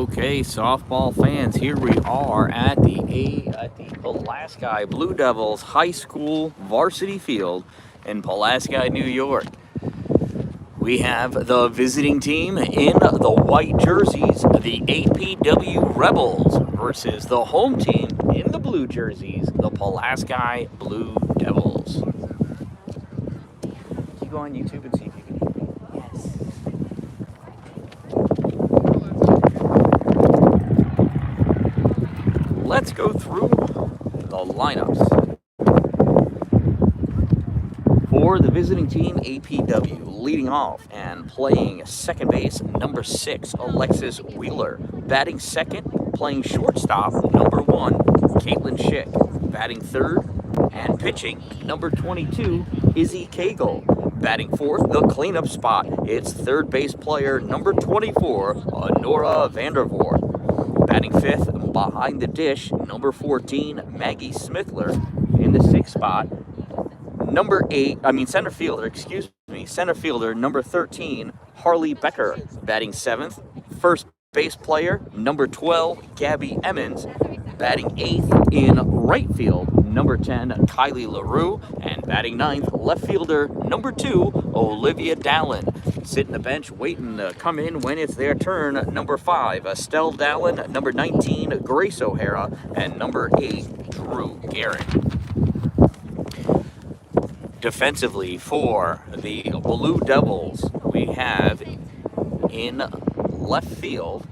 Okay, softball fans, here we are at the Pulaski Blue Devils High School Varsity Field in Pulaski, New York. We have the visiting team in the white jerseys, the APW Rebels, versus the home team in the blue jerseys, the Pulaski Blue Devils. You go on YouTube and see if you can hear me. Yes. Let's go through the lineups. For the visiting team, APW, leading off and playing second base, number 6, Alexis Wheeler. Batting second, playing shortstop, number 1, Caitlin Schick. Batting third and pitching, number 22, Izzy Cagle. Batting fourth, the cleanup spot, it's third base player, number 24, Nora Vandervoort. Batting fifth, behind the dish, number 14, Maggie Smithler. In the sixth spot, center fielder, number 13, Harley Becker. Batting seventh, first base player, number 12, Gabby Emmons. Batting eighth in right field, number 10, Kylie LaRue. And batting ninth, left fielder, number 2, Olivia Dallin. Sitting the bench, waiting to come in when it's their turn, number 5, Estelle Dallin, number 19, Grace O'Hara, and number 8, Drew Garrett. Defensively for the Blue Devils, we have in left field,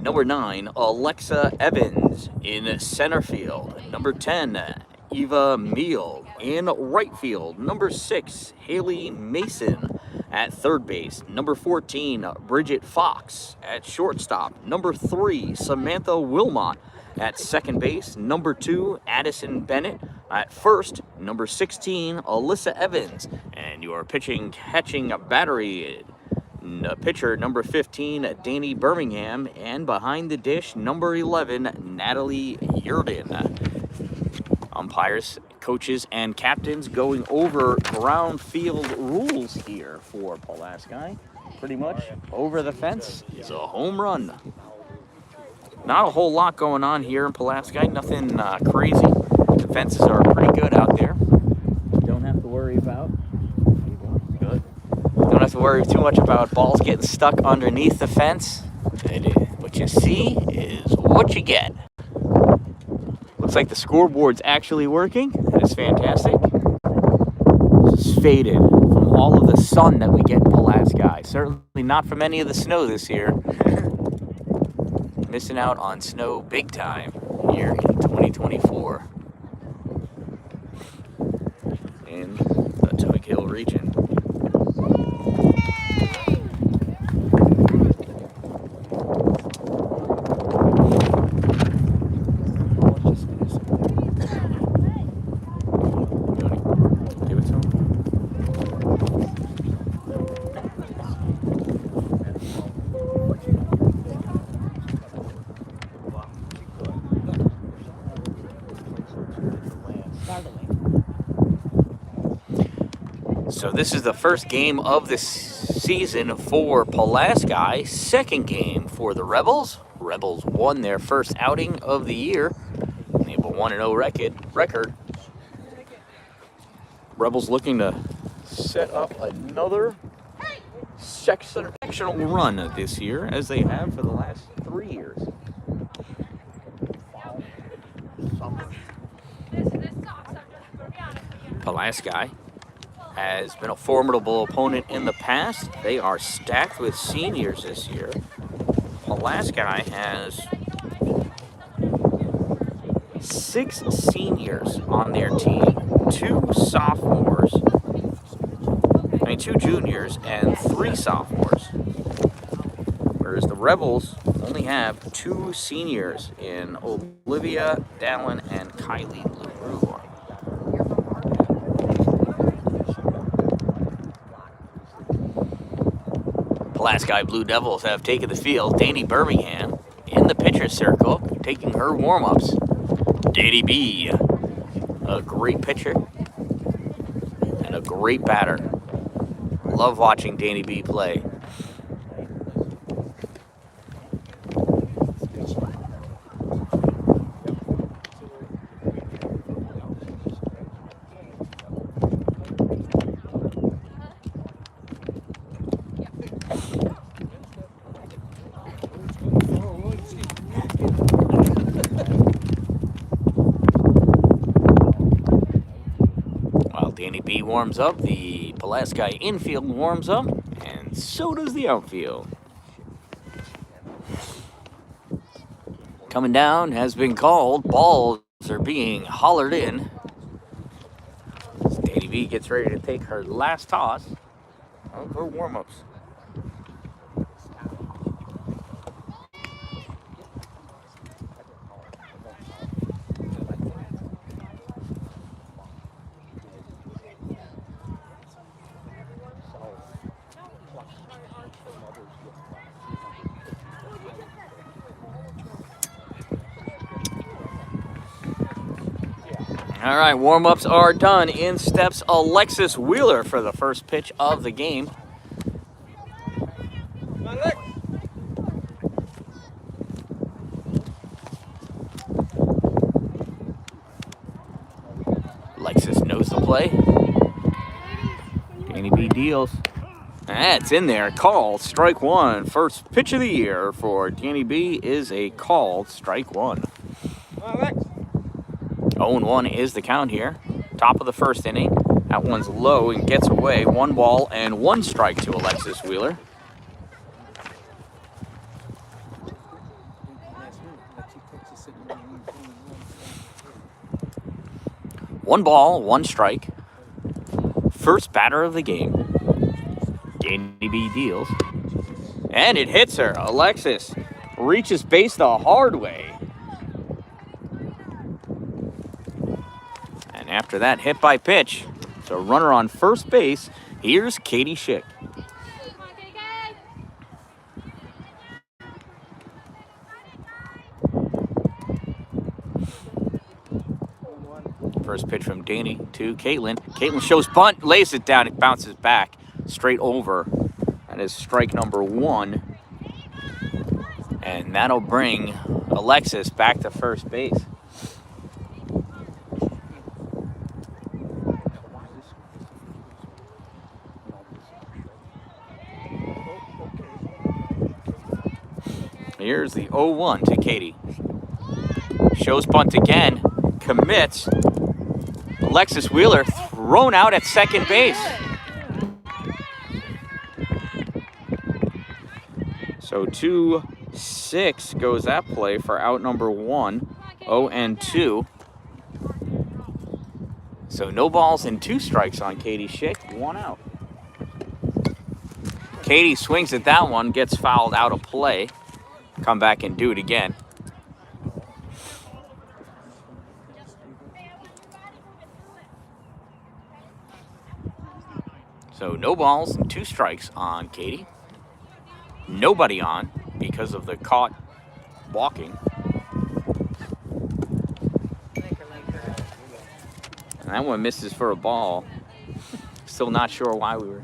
number 9, Alexa Evans. In center field, number 10, Eva Meal. In right field, number 6, Haley Mason. At third base, number 14, Bridget Fox. At shortstop, number 3, Samantha Wilmot. At second base, number 2, Addison Bennett. At first, number 16, Alyssa Evans. And your catching battery pitcher, number 15, Danny Birmingham. And behind the dish, number 11, Natalie Yurden. Umpires, coaches, and captains going over ground field rules here for Pulaski. Pretty much over the fence is a home run. Not a whole lot going on here in Pulaski, nothing crazy. The fences are pretty good out there. Don't have to worry about too much about balls getting stuck underneath the fence. What you see is what you get. Looks like the scoreboard's actually working. That is fantastic. It's faded from all of the sun that we get in Pulaski. Certainly not from any of the snow this year. Missing out on snow big time here in 2024 in the Tug Hill region. So this is the first game of the season for Pulaski, second game for the Rebels. Rebels won their first outing of the year. They have a 1-0 record. Rebels looking to set up another sectional run this year, as they have for the last 3 years. Pulaski has been a formidable opponent in the past. They are stacked with seniors this year. Pulaski has 6 seniors on their team, 2 juniors, and 3 sophomores. Whereas the Rebels only have 2 seniors in Olivia Dallin and Kylie LaRue. Pulaski Blue Devils have taken the field. Danny Birmingham in the pitcher's circle, taking her warm-ups. Danny B, a great pitcher and a great batter. Love watching Danny B play. Danny B warms up, the Pulaski infield warms up, and so does the outfield. Coming down has been called. Balls are being hollered in. Danny B gets ready to take her last toss of her warm-ups. All right, warm-ups are done. In steps Alexis Wheeler for the first pitch of the game. Alexis knows the play. Danny B deals. That's in there. Called strike one. First pitch of the year for Danny B is a called strike one. 0-1 is the count here. Top of the first inning. That one's low and gets away. 1 ball and 1 strike to Alexis Wheeler. One ball, 1 strike. First batter of the game. Danny B deals. And it hits her. Alexis reaches base the hard way. And after that hit by pitch, so runner on first base, here's Katie Schick. First pitch from Danny to Caitlin. Caitlin shows bunt, lays it down, it bounces back straight over. That is strike number 1. And that'll bring Alexis back to first base. Here's the 0-1 to Katie. Shows bunt again. Commits. Alexis Wheeler thrown out at second base. So 2-6 goes that play for out number 1. 0-2. So no balls and 2 strikes on Katie Schick. 1 out. Katie swings at that one, gets fouled out of play. Come back and do it again. So no balls and 2 strikes on Katie. Nobody on because of the caught walking. And that one misses for a ball. Still not sure why we were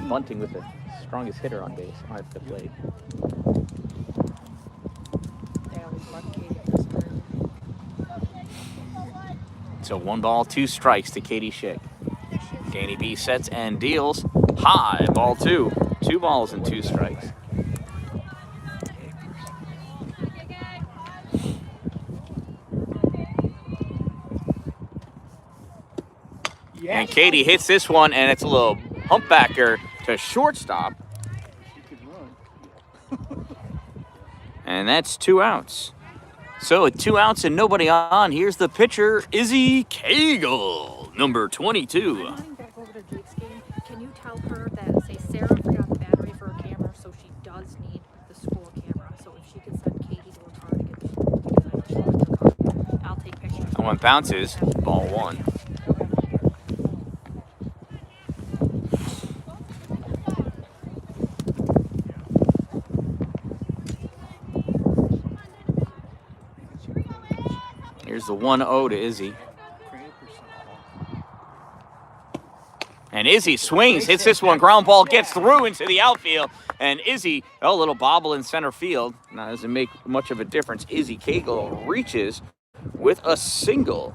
bunting with the strongest hitter on base at the plate. So 1 ball, 2 strikes to Katie Schick. Danny B sets and deals. High, ball 2. 2 balls and 2 strikes. And Katie hits this one, and it's a little humpbacker to shortstop. And that's 2 outs. So with 2 outs and nobody on, here's the pitcher, Izzy Cagle, number 22. Back over to Jake's game. Can you tell her that, say, Sarah forgot the battery for her camera, so she does need the school camera. So if she could send Katie to her car to get I'll take pictures. That one bounces, ball 1. Here's the 1-0 to Izzy. And Izzy swings, hits this one, ground ball gets through into the outfield. And Izzy, a little bobble in center field. Now, doesn't make much of a difference. Izzy Cagle reaches with a single.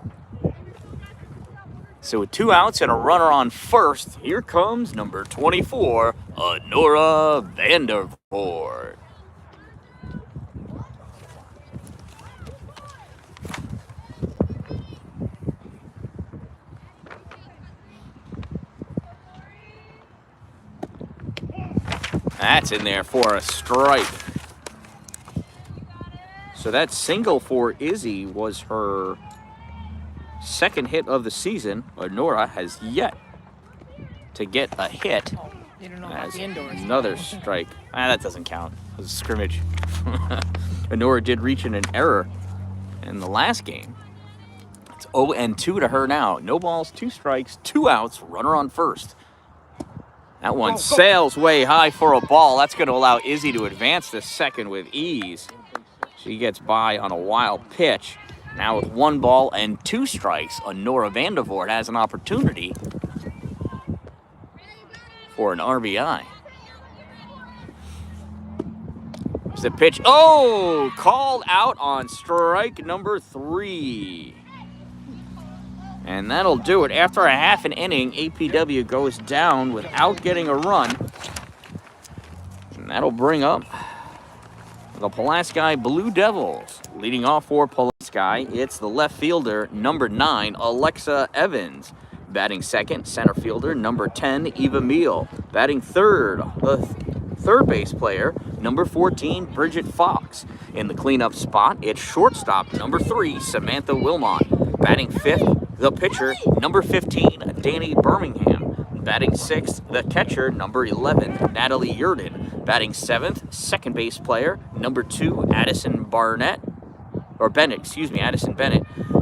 So with 2 outs and a runner on first, here comes number 24, Nora Vandervoort. That's in there for a strike. So that single for Izzy was her second hit of the season. Nora has yet to get a hit. You don't know about the indoors. Another strike. That doesn't count. It was a scrimmage. Nora did reach in an error in the last game. It's 0-2 to her now. No balls, 2 strikes, 2 outs, runner on first. That one sails way high for a ball. That's going to allow Izzy to advance to second with ease. She gets by on a wild pitch. Now with 1 ball and 2 strikes, Nora Vandervoort has an opportunity for an RBI. There's the pitch. Oh, called out on strike number 3. And that'll do it. After a half an inning, APW goes down without getting a run. And that'll bring up the Pulaski Blue Devils. Leading off for Pulaski, it's the left fielder, number 9, Alexa Evans. Batting second, center fielder, number 10, Eva Meal. Batting third, the third base player, number 14, Bridget Fox. In the cleanup spot, it's shortstop, number 3, Samantha Wilmot. Batting fifth, the pitcher, number 15, Danny Birmingham. Batting sixth, the catcher, number 11, Natalie Yurden. Batting seventh, second base player, number 2, Addison Bennett.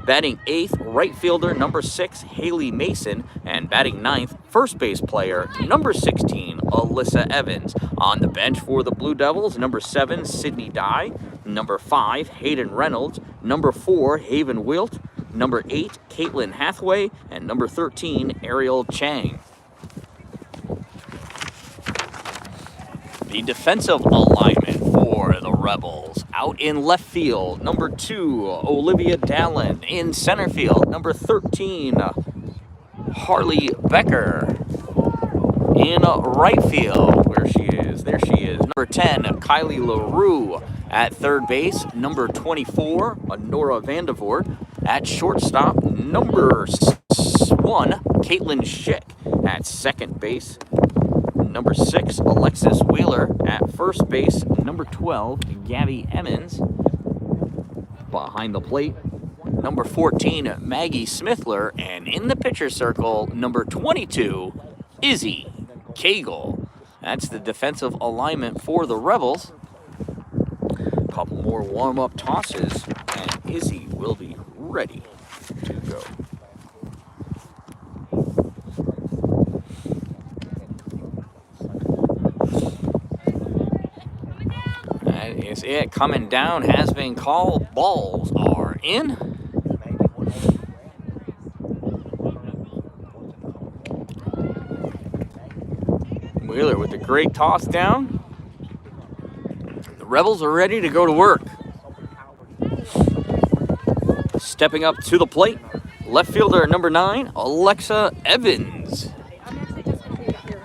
Batting eighth, right fielder, number 6, Haley Mason. And batting ninth, first base player, number 16, Alyssa Evans. On the bench for the Blue Devils, number 7, Sydney Dye. Number 5, Hayden Reynolds. Number 4, Haven Wilt. Number 8, Caitlin Hathaway. And number 13, Ariel Chang. The defensive alignment for the Rebels. Out in left field, number 2, Olivia Dallin. In center field, number 13, Harley Becker. In right field, there she is, number 10, Kylie LaRue. At third base, number 24, Nora Vandervoort. At shortstop, number 1, Caitlin Schick. At second base, number 6, Alexis Wheeler. At first base, number 12, Gabby Emmons. Behind the plate, number 14, Maggie Smithler. And in the pitcher circle, number 22, Izzy Cagle. That's the defensive alignment for the Rebels. A couple more warm-up tosses, and Izzy will be ready to go. That is it. Coming down has been called. Balls are in. Wheeler with a great toss down. The Rebels are ready to go to work. Stepping up to the plate, left fielder number 9, Alexa Evans. I'm actually just going to leave it here.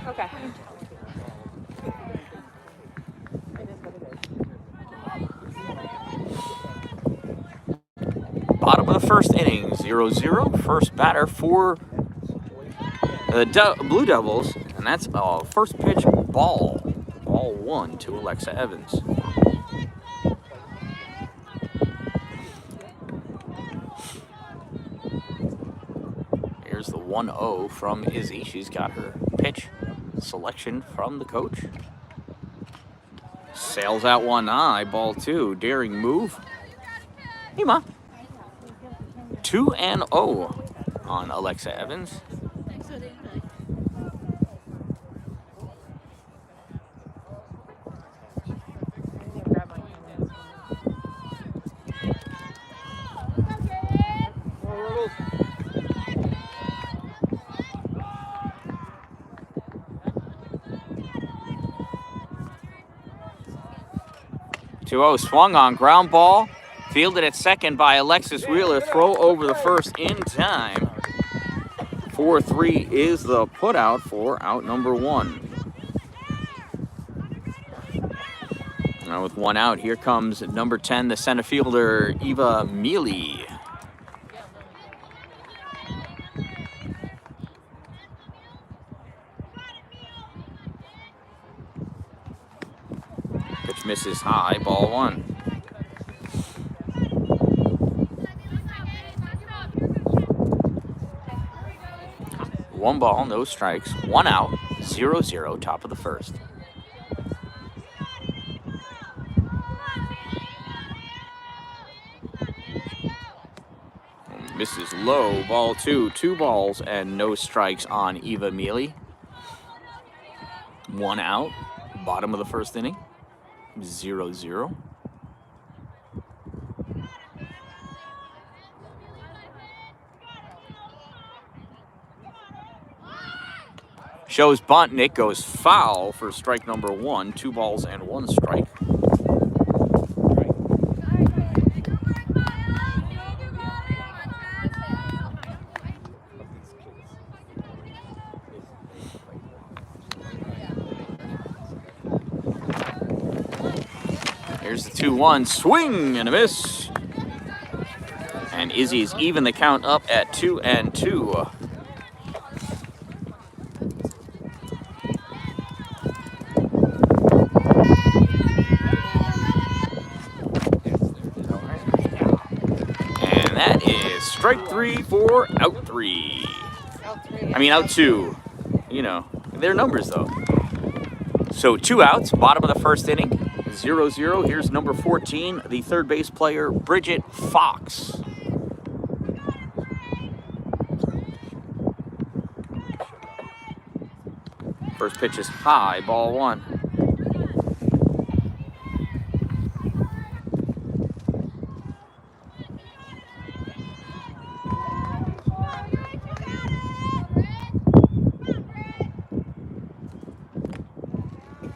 Okay. Bottom of the first inning, 0-0. First batter for the Blue Devils, and that's a first pitch ball. Ball 1 to Alexa Evans. Here's the 1-0 from Izzy. She's got her pitch selection from the coach. Sails out one eye, ball 2. Daring move. Hey, Ma. 2-0 on Alexa Evans. 2-0 swung on, ground ball. Fielded at second by Alexis Wheeler. Throw over the first in time. 4-3 is the putout for out number 1. Now with 1 out, here comes number 10, the center fielder, Eva Mealy. Pitch misses high, ball 1. One ball, no strikes, 1 out, 0-0, top of the first. Misses low, ball 2. 2 balls and no strikes on Eva Mealy. 1 out, bottom of the first inning, 0-0. Shows bunt. Nick goes foul for strike number 1. 2 balls and 1 strike. Here's the 2-1 swing and a miss. And Izzy's even the count up at 2-2. And that is strike 3 for out 3. I mean, out 2. You know, they're numbers though. So 2 outs, bottom of the first inning, 0-0. Here's number 14, the third base player, Bridget Fox. First pitch is high, ball 1.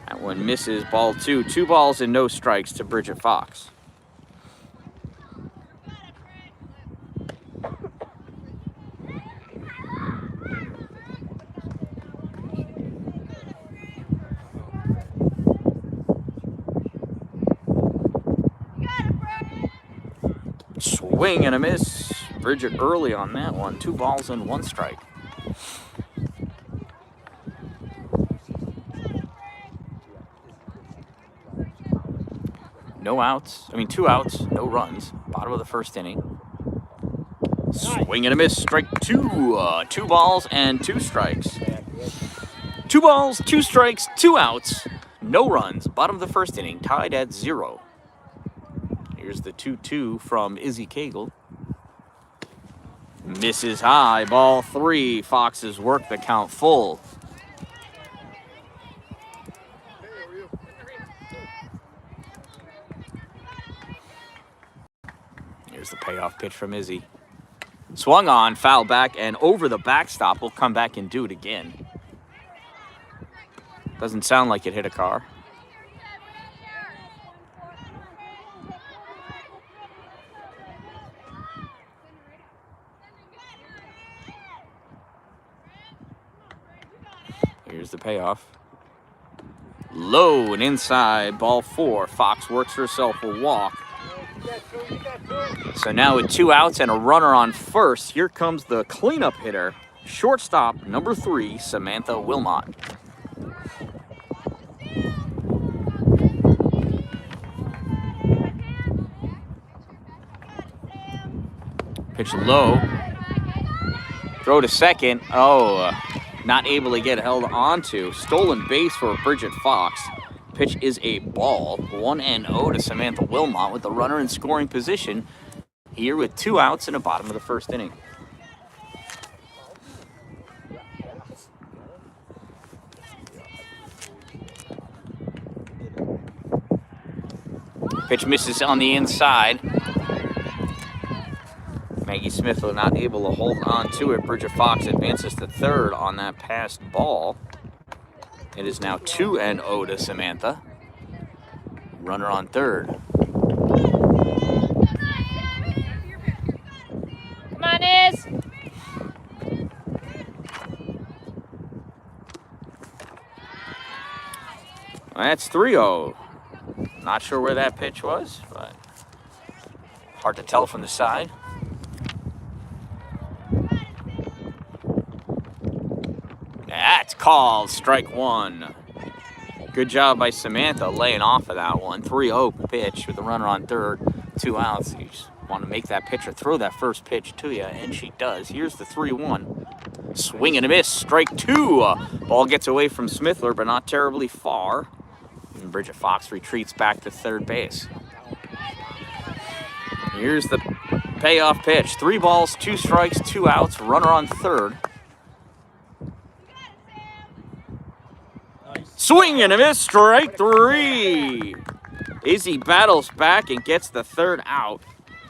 That one misses, ball 2. 2 balls and no strikes to Bridget Fox. Swing and a miss. Bridget early on that one. 2 balls and 1 strike. No outs. 2 outs, no runs. Bottom of the first inning. Swing and a miss. Strike 2. 2 balls and 2 strikes. 2 balls, 2 strikes, 2 outs. No runs. Bottom of the first inning. Tied at 0. Here's the 2-2 from Izzy Cagle. Misses high, ball 3. Fox's work the count full. Here's the payoff pitch from Izzy. Swung on, foul back, and over the backstop. We'll come back and do it again. Doesn't sound like it hit a car. Here's the payoff. Low and inside, ball 4. Fox works herself a walk. So now with 2 outs and a runner on first, here comes the cleanup hitter, shortstop number 3, Samantha Wilmot. Pitch low. Throw to second. Not able to get held onto. Stolen base for Bridget Fox. Pitch is a ball. 1-0 to Samantha Wilmot with the runner in scoring position here with 2 outs in the bottom of the first inning. Pitch misses on the inside. Maggie Smith was not able to hold on to it. Bridget Fox advances to third on that passed ball. It is now 2-0 to Samantha. Runner on third. Come on, Iz. That's 3-0. Not sure where that pitch was, but hard to tell from the side. That's called strike 1. Good job by Samantha laying off of that one. 3-0 pitch with the runner on third, 2 outs. You just want to make that pitcher throw that first pitch to you, and she does. Here's the 3-1. Swing and a miss, strike 2. Ball gets away from Smithler, but not terribly far. And Bridget Fox retreats back to third base. Here's the payoff pitch. 3 balls, 2 strikes, 2 outs, runner on third. Swing and a miss, strike 3. Izzy battles back and gets the 3rd out.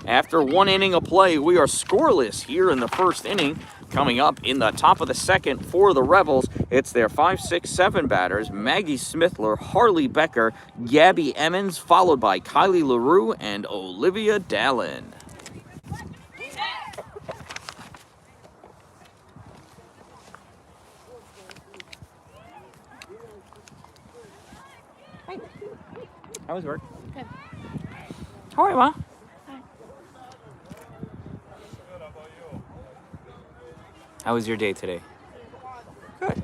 After 1 inning of play, we are scoreless here in the 1st inning. Coming up in the top of the 2nd for the Rebels, it's their 5, 6, 7 batters, Maggie Smithler, Harley Becker, Gabby Emmons, followed by Kylie LaRue and Olivia Dallin. How was work? Good. How are you, Ma? How was your day today? Good.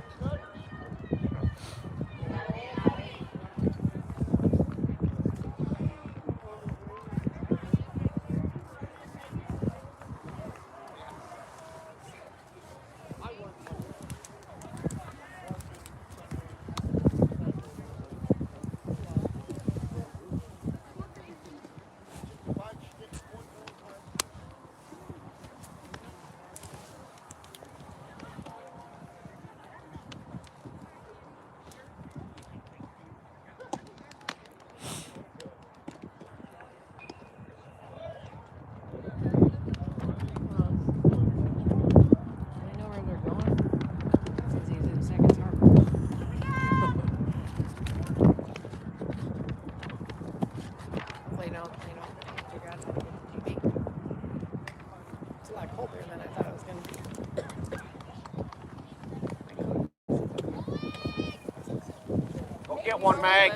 Get one, Mag.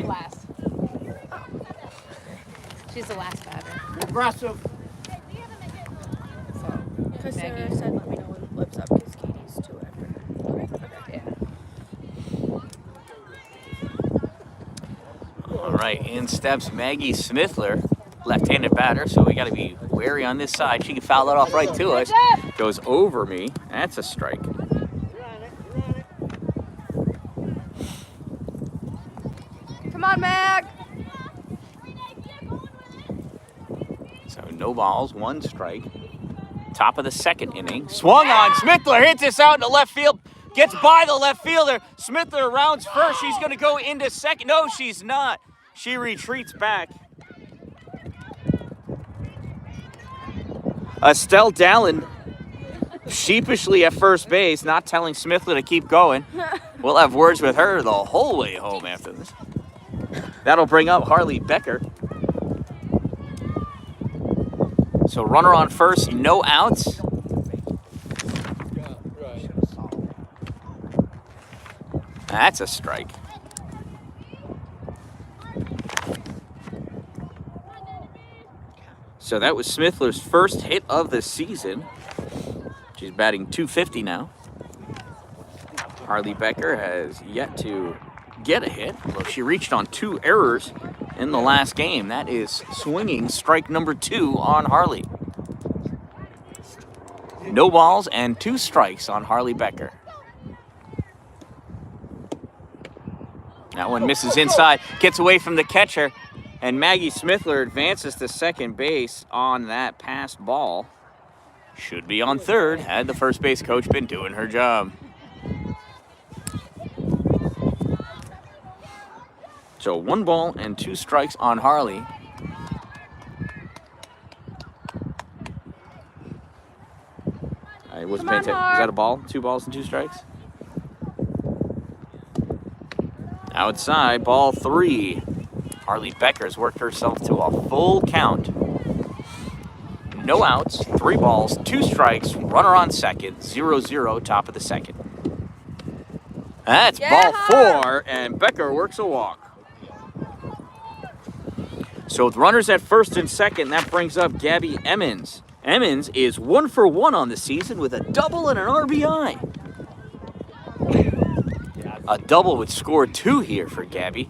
Last. She's the last batter. Aggressive. So, Because Sarah Maggie. said let me know when it flips up because Katie's too after. Yeah. All right, in steps Maggie Smithler, left-handed batter, so we got to be wary on this side. She can foul that off right to us. Goes over me. That's a strike. Come on, Mag! So no balls, 1 strike. Top of the 2nd inning. Swung on. Smithler hits this out into left field. Gets by the left fielder. Smithler rounds first. She's going to go into second. No, she's not. She retreats back. Estelle Dallin sheepishly at first base, not telling Smithler to keep going. We'll have words with her the whole way home after this. That'll bring up Harley Becker. So runner on first, no outs. That's a strike. So that was Smithler's first hit of the season. She's batting .250 now. Harley Becker has yet to get a hit. Well, she reached on 2 errors in the last game. That is swinging strike number 2 on Harley. No balls and 2 strikes on Harley Becker. That one misses inside, gets away from the catcher, and Maggie Smithler advances to second base on that passed ball. Should be on third had the first base coach been doing her job. So 1 ball and 2 strikes on Harley. I wasn't paying attention. Is that a ball? 2 balls and 2 strikes? Outside, ball 3. Harley Becker's worked herself to a full count. No outs, 3 balls, 2 strikes, runner on second, 0-0, top of the 2nd. That's ball 4, and Becker works a walk. So with runners at first and second, that brings up Gabby Emmons. Emmons is 1 for 1 on the season with a double and an RBI. Yeah, A double would score 2 here for Gabby.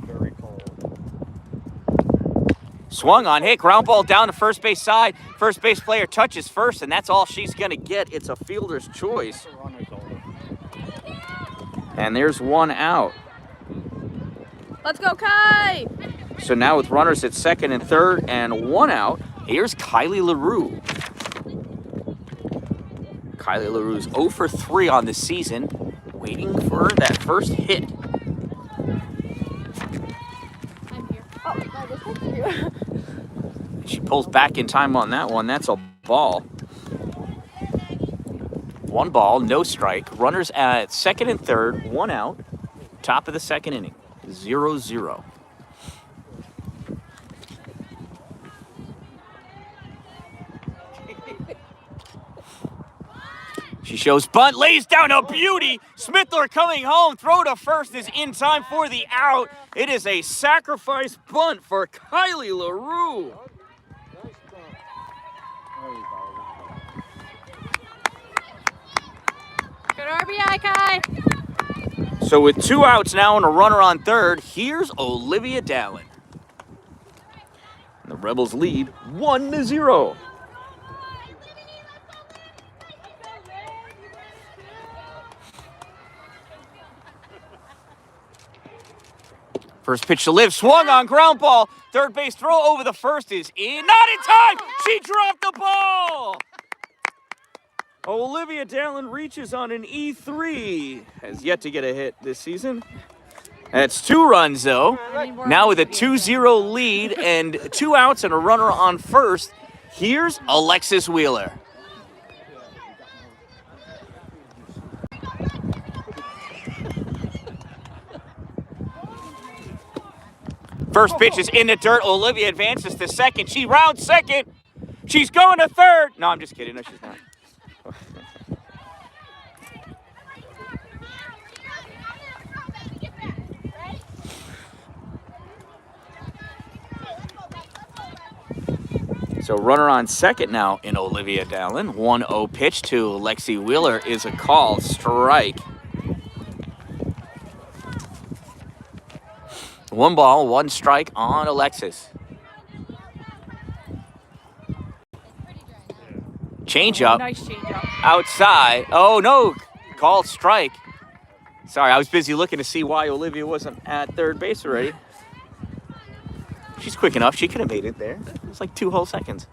Swung on, hit, ground ball down the first base side. First base player touches first, and that's all she's going to get. It's a fielder's choice. And there's 1 out. Let's go, Kai! So now with runners at second and third and 1 out, here's Kylie LaRue. Kylie LaRue's 0 for 3 on the season, waiting for that first hit. I'm here. Oh, God, this one's you. She pulls back in time on that one. That's a ball. 1 ball, no strike. Runners at second and third, 1 out. Top of the second inning, 0-0. She shows bunt, lays down a beauty. Smithler coming home. Throw to first is in time for the out. It is a sacrifice bunt for Kylie LaRue. Good RBI, Kai. So with 2 outs now and a runner on third, here's Olivia Dallin. And the Rebels lead 1-0. First pitch to Liv, swung on, ground ball. Third base throw over the first is in. Not in time! She dropped the ball! Olivia Dallin reaches on an E3. Has yet to get a hit this season. That's 2 runs, though. Now with a 2-0 lead and 2 outs and a runner on first, here's Alexis Wheeler. First pitch is in the dirt. Olivia advances to second. She rounds second. She's going to third. No, I'm just kidding. No, she's not. So runner on second now in Olivia Dallin. 1-0 pitch to Lexi Wheeler is a call strike. 1 ball, 1 strike on Alexis. Change up. Nice change up. Outside. Oh, no. Called strike. Sorry, I was busy looking to see why Olivia wasn't at third base already. She's quick enough. She could have made it there. It was like 2 whole seconds.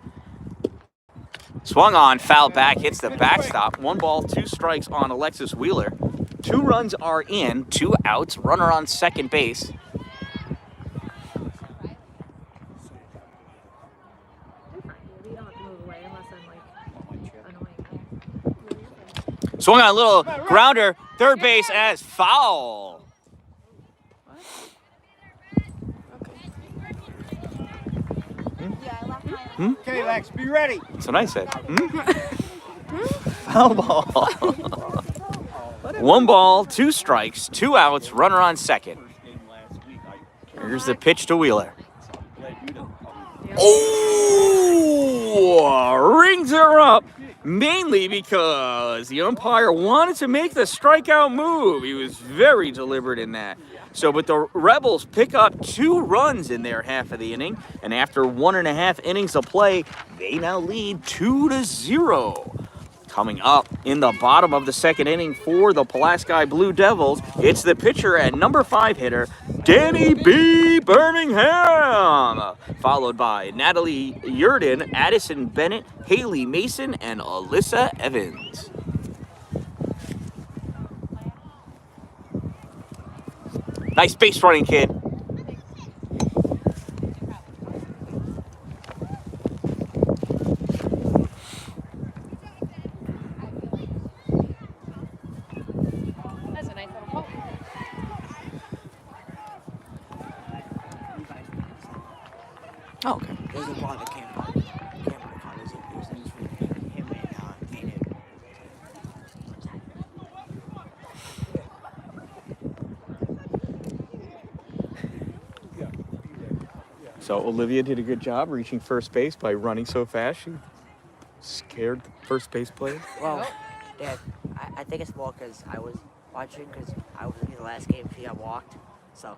Swung on, foul back, hits the backstop. 1 ball, 2 strikes on Alexis Wheeler. 2 runs are in, 2 outs. Runner on second base. You don't have to move away unless I'm like annoying. Swung on a little grounder. Third base as foul. Okay, Lex, be ready. That's what I said. Foul ball. 1 ball, 2 strikes, 2 outs, runner on second. Here's the pitch to Wheeler. Oh, rings her up. Mainly because the umpire wanted to make the strikeout move. He was very deliberate in that. So, but the Rebels pick up 2 runs in their half of the inning, and after 1.5 innings of play, they now lead 2-0. Coming up in the bottom of the second inning for the Pulaski Blue Devils, it's the pitcher and number 5 hitter, Danny B. Birmingham, followed by Natalie Yurden, Addison Bennett, Haley Mason, and Alyssa Evans. Nice base running, kid. That's a nice little poke. Oh, okay. There's a ball that came out. It was news for him and it. So Olivia did a good job reaching first base by running so fast. She scared the first base player. Well, Dad, I think it's more because I was watching because I was looking the last game he got walked. So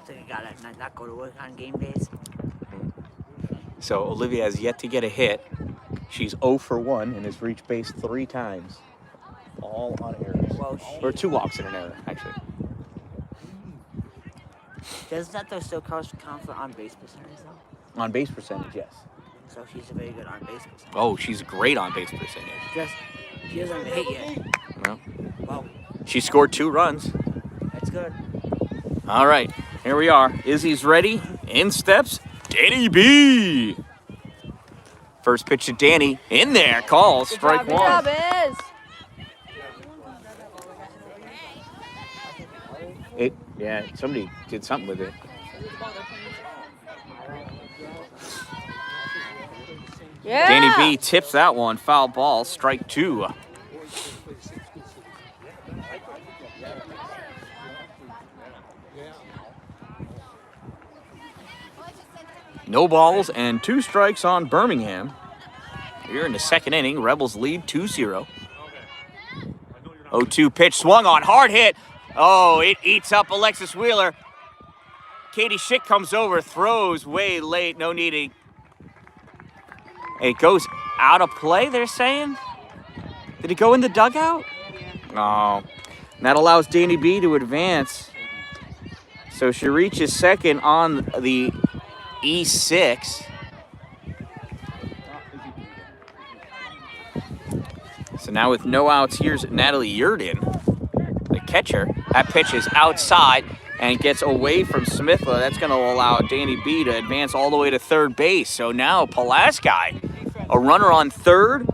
I think I gotta not go to work on game days. So Olivia has yet to get a hit. She's 0 for 1 and has reached base 3 times. All on errors. Well, Or 2 walks and an error, actually. Doesn't that though still count for on base percentage though? On base percentage, yes. So she's a very good on base percentage. Oh, she's great on base percentage. Just she hasn't hit yet. No. Well, She scored 2 runs. that's good. All right, here we are. Izzy's ready. In steps Danny B. First pitch to Danny. In there. Call. Strike Good 1. job, Iz. Yeah, somebody did something with it. Yeah. Danny B tips that one. Foul ball. Strike 2. No balls and 2 strikes on Birmingham. Here in the second inning, Rebels lead 2-0. 0-2 pitch swung on, hard hit. Oh, it eats up Alexis Wheeler. Katie Schick comes over, throws way late, no needing. It goes out of play, they're saying? Did it go in the dugout? No. And that allows Danny B to advance. So she reaches second on the E6. So now with no outs, here's Natalie Yurden, the catcher. That pitch is outside and gets away from Smithla. That's going to allow Danny B to advance all the way to third base. So now Pulaski, a runner on third,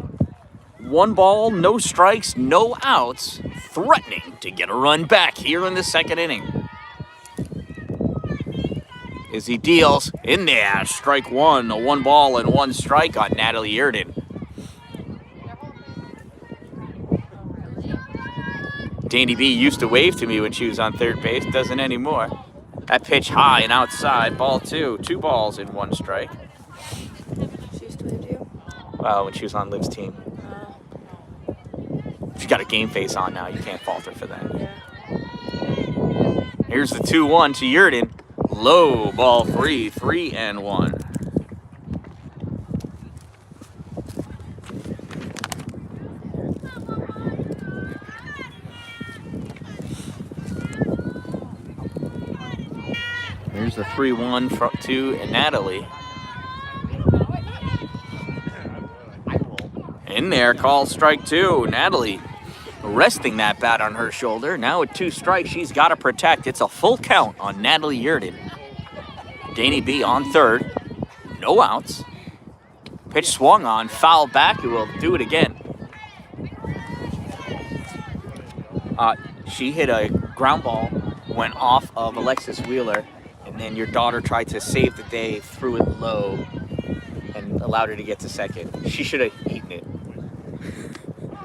1 ball, no strikes, no outs, threatening to get a run back here in the second inning. Izzy deals in there, strike 1, a 1 ball and 1 strike on Natalie Yurden. Danny B used to wave to me when she was on third base, doesn't anymore. That pitch high and outside, ball 2, 2 balls and 1 strike. She used to wave to you? Well, when she was on Liv's team. She's got a game face on now, you can't fault her for that. Yeah. Here's the 2-1 to Yurden. Low, ball 3, 3-1. Here's the 3-1 to Natalie. In there, call strike 2. Natalie resting that bat on her shoulder. Now with 2 strikes, she's got to protect. It's a full count on Natalie Yurden. Danny B on third. No outs. Pitch swung on, foul back. It will do it again. She hit a ground ball, went off of Alexis Wheeler, and then your daughter tried to save the day, threw it low, and allowed her to get to second. She should have eaten it.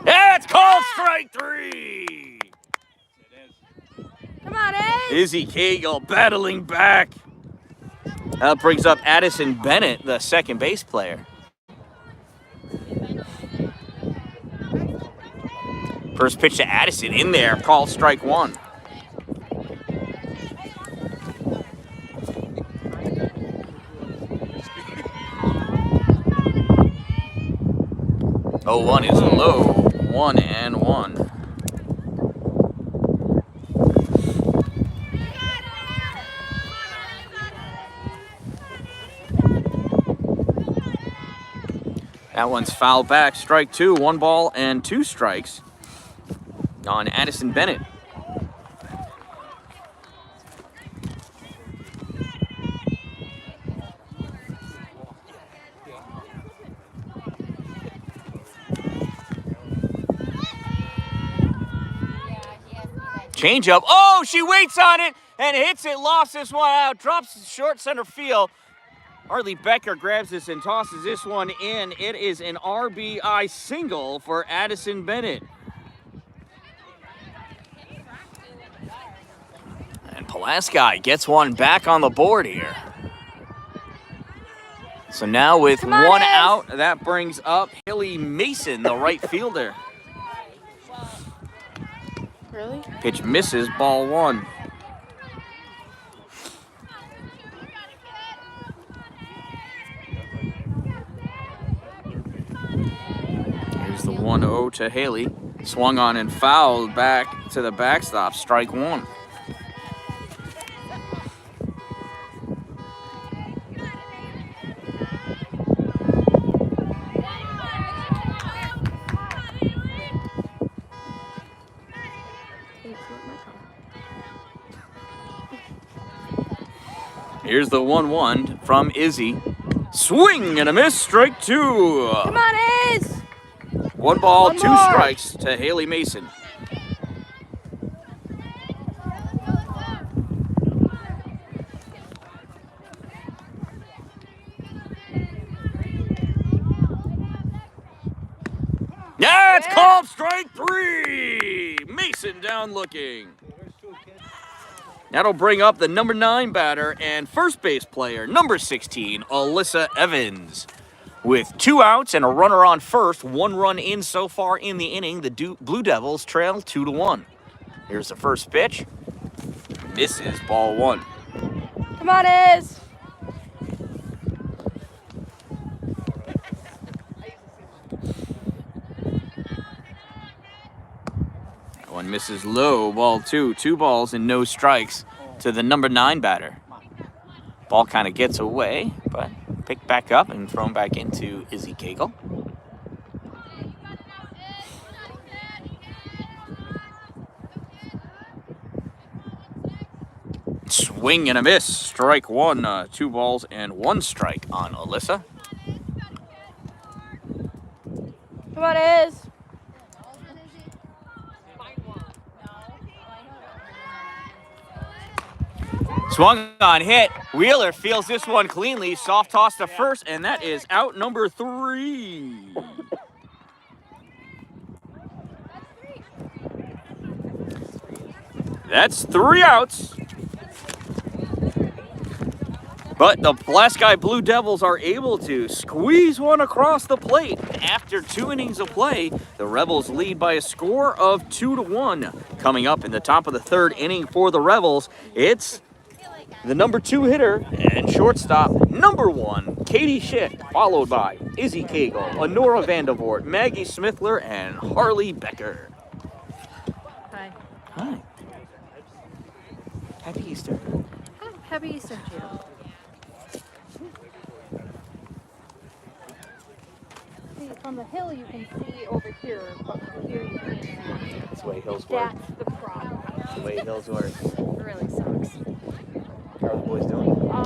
Yeah, it's called strike 3! Come on, Iz. Izzy Cagle battling back. That brings up Addison Bennett, the second base player. First pitch to Addison in there, call strike 1. Oh, 1 is low, 1-1. That one's foul back, strike 2, 1 ball and 2 strikes on Addison Bennett. Changeup. Oh, she waits on it and hits it. Lofts this one out. Drops it short center field. Harley Becker grabs this and tosses this one in. It is an RBI single for Addison Bennett. And Pulaski gets one back on the board here. So now with Come on, 1 Iz. out, that brings up Haley Mason, the right fielder. Really? Pitch misses, ball 1. Here's the 1-0 to Haley. Swung on and fouled back to the backstop, strike 1. Here's the 1-1 from Izzy. Swing and a miss, strike 2. Come on, Iz! 1 ball, One 2 more. strikes to Haley Mason. Yeah, it's called strike 3. Mason down looking. That'll bring up the number 9 batter and first base player, number 16, Alyssa Evans. With 2 outs and a runner on first, 1 run in so far in the inning, the Blue Devils trail 2-1. Here's the first pitch. Misses, ball 1. Come on, Iz! That one misses low, ball 2. 2 balls and no strikes to the number 9 batter. Ball kind of gets away, but picked back up and thrown back into Izzy Cagle. Swing and a miss, strike 1. 2 balls and 1 strike on Alyssa. Come on, Iz! Swung on, hit. Wheeler feels this one cleanly. Soft toss to first, and that is out number 3. That's 3 outs. But the Pulaski Blue Devils are able to squeeze one across the plate. After 2 innings of play, the Rebels lead by a score of 2-1. Coming up in the top of the 3rd inning for the Rebels, it's the number 2 hitter and shortstop, number 1, Katie Schick, followed by Izzy Cagle, Honora Vandervoort, Maggie Smithler, and Harley Becker. Hi. Hi. Happy Easter. Oh, happy Easter to you. See, from the hill you can see over here, but from here you can't see. That's the way hills work. That's the problem. That's the way hills work. It really sucks. How are the boys doing? I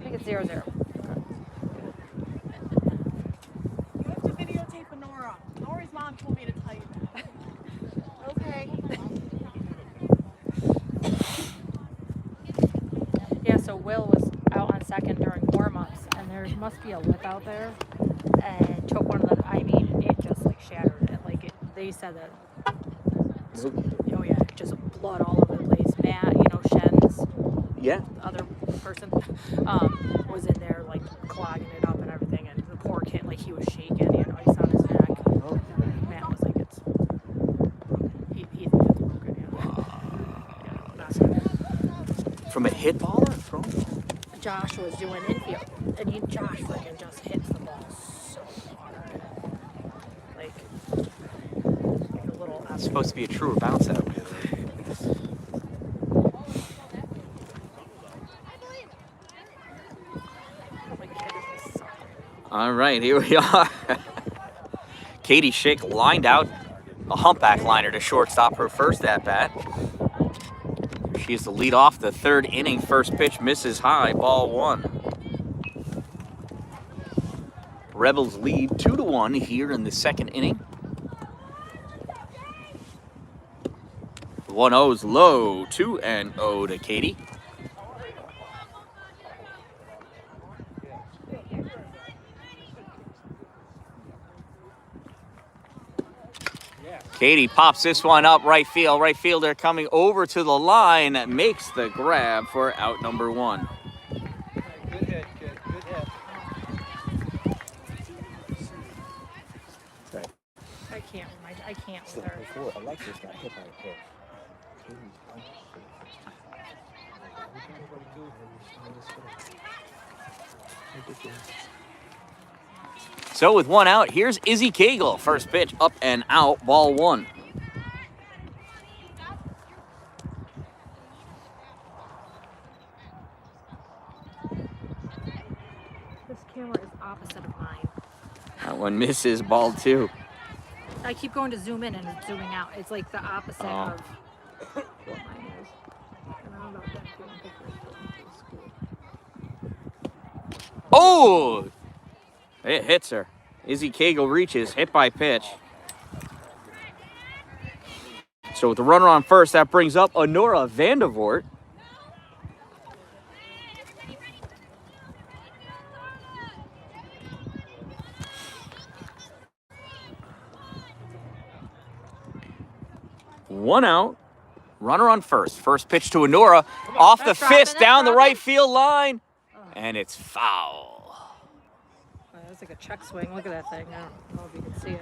think it's 0-0. You have to videotape Nora. Nora's mom told me to tell you that. Okay. Yeah, so Will was out on second during warm-ups, and there must be a lip out there, and took one of the, I mean, it just like shattered it. Like they said that, oh yeah, just blood all over the place. Matt, you know, Shen's, Yeah. the other person, was in there like clogging it up and everything, and the poor kid, like he was shaking, you know, ice on his neck. Oh. Matt was like, he thinks it's broken, yeah. Not good. From a hit ball or a throw ball? Josh was doing infield, and Josh freaking just hits the ball so hard. Like a little. It's supposed to be a truer bounce out. All right, here we are. Katie Schick lined out a humpback liner to shortstop her first at bat. She is the lead off the 3rd inning. First pitch misses high, ball 1. Rebels lead 2-1 here in the 2nd inning. 1-0's low, 2-0 to Katie. Katie pops this one up right field. Right fielder coming over to the line, makes the grab for out number 1. Good hit, kid. Good hit. I can't. I can't with her. Before Alexis got hit by a pitch. So with one out, here's Izzy Cagle. First pitch up and out, ball one. This camera is opposite of mine. That one misses, ball two. I keep going to zoom in and it's zooming out. It's like the opposite Oh. of what mine is. And I don't know if that's doing good for school. Oh! It hits her. Izzy Cagle reaches, hit by pitch. So with the runner on first, that brings up Honora Vandevort. One out. Runner on first. First pitch to Honora. Off the fist, down the right field line. And it's foul. Oh, that's like a check swing. Look at that thing. I don't know if you can see it.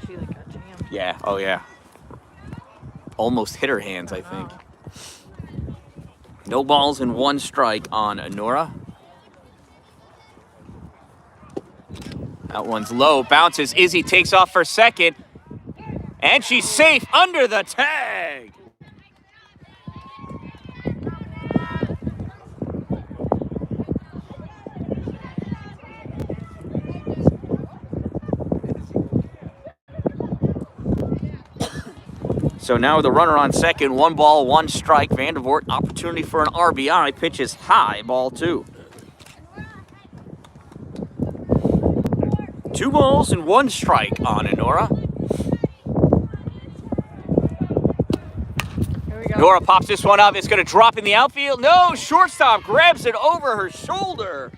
She like got jammed. Yeah, oh yeah. Almost hit her hands, I think. No balls and one strike on Honora. That one's low. Bounces. Izzy takes off for second. And she's safe under the tag. So now with the runner on second, 1 ball, 1 strike. Vandevort, opportunity for an RBI. Pitches high, ball 2. 2 balls and 1 strike on Honora. Here we go. Nora pops this one up. It's going to drop in the outfield. No, shortstop grabs it over her shoulder.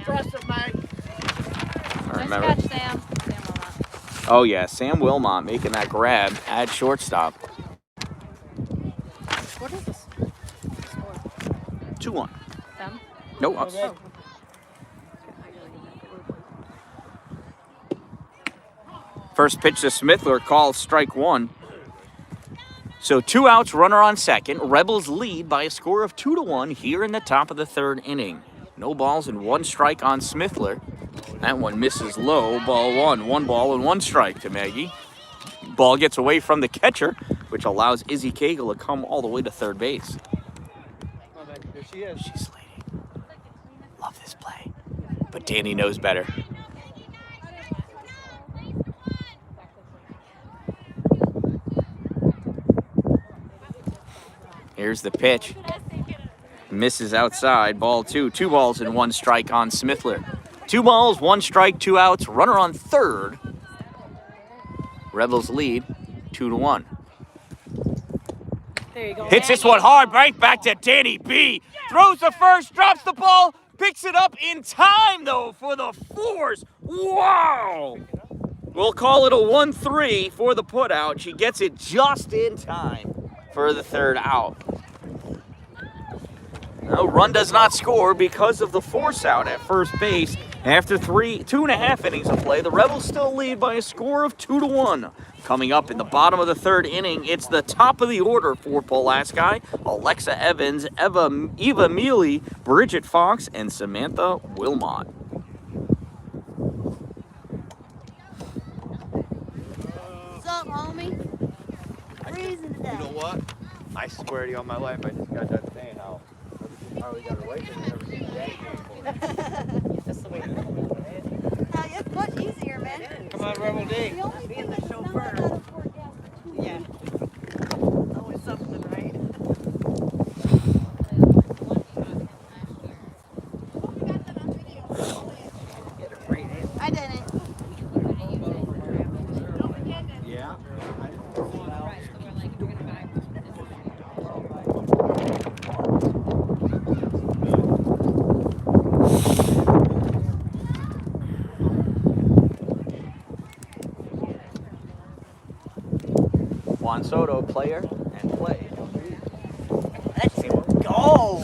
Trust him, Mike. I Nice remember. catch, Sam. Sam Wilmot. Oh, yeah, Sam Wilmot making that grab at shortstop. What is this? 2-1. Them? No, us. Oh. First pitch to Smithler, called strike 1. So 2 outs, runner on second. Rebels lead by a score of 2-1 here in the top of the 3rd inning. No balls and 1 strike on Smithler. That one misses low, ball 1. 1 ball and 1 strike to Maggie. Ball gets away from the catcher, which allows Izzy Cagle to come all the way to third base. Oh, man, there she is. She's leading. Love this play. But Danny knows better. Here's the pitch. Misses outside, ball 2. 2 balls and 1 strike on Smithler. 2 balls, 1 strike, 2 outs. Runner on third. Rebels lead 2-1. There you go. Hits this one hard, right back to Danny B. Throws the first, drops the ball, picks it up in time though for the force. Wow! We'll call it a 1-3 for the putout. She gets it just in time for the 3rd out. No run does not score because of the force out at first base. After 2.5 innings of play, the Rebels still lead by a score of 2-1. Coming up in the bottom of the 3rd inning, it's the top of the order for Pulaski. Alexa Evans, Eva Mealy, Bridget Fox, and Samantha Wilmot. What's up, homie? Freezing to You know death. what? I swear to you, all my life, I just got done saying how we got her wife and never seen daddy before. That's the way it is. It's much easier, man. Come on, Rebel D. The only thing that's not out of 4 gas for 2 Yeah. Always something, right? I didn't. Yeah. Juan Soto, player and play. Let's go.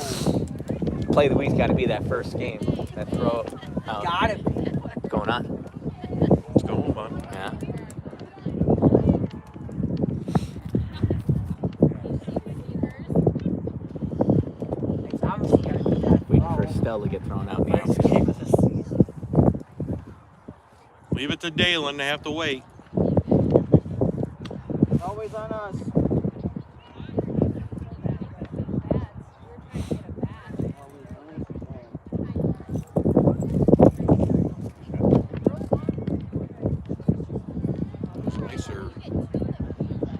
Play of the week's got to be that first game. That throw out. Got it. What's going on? What's going on? Yeah. spell to get thrown out. Nice game of the season. Leave it to Dalen to have to wait. Always on us. It's nicer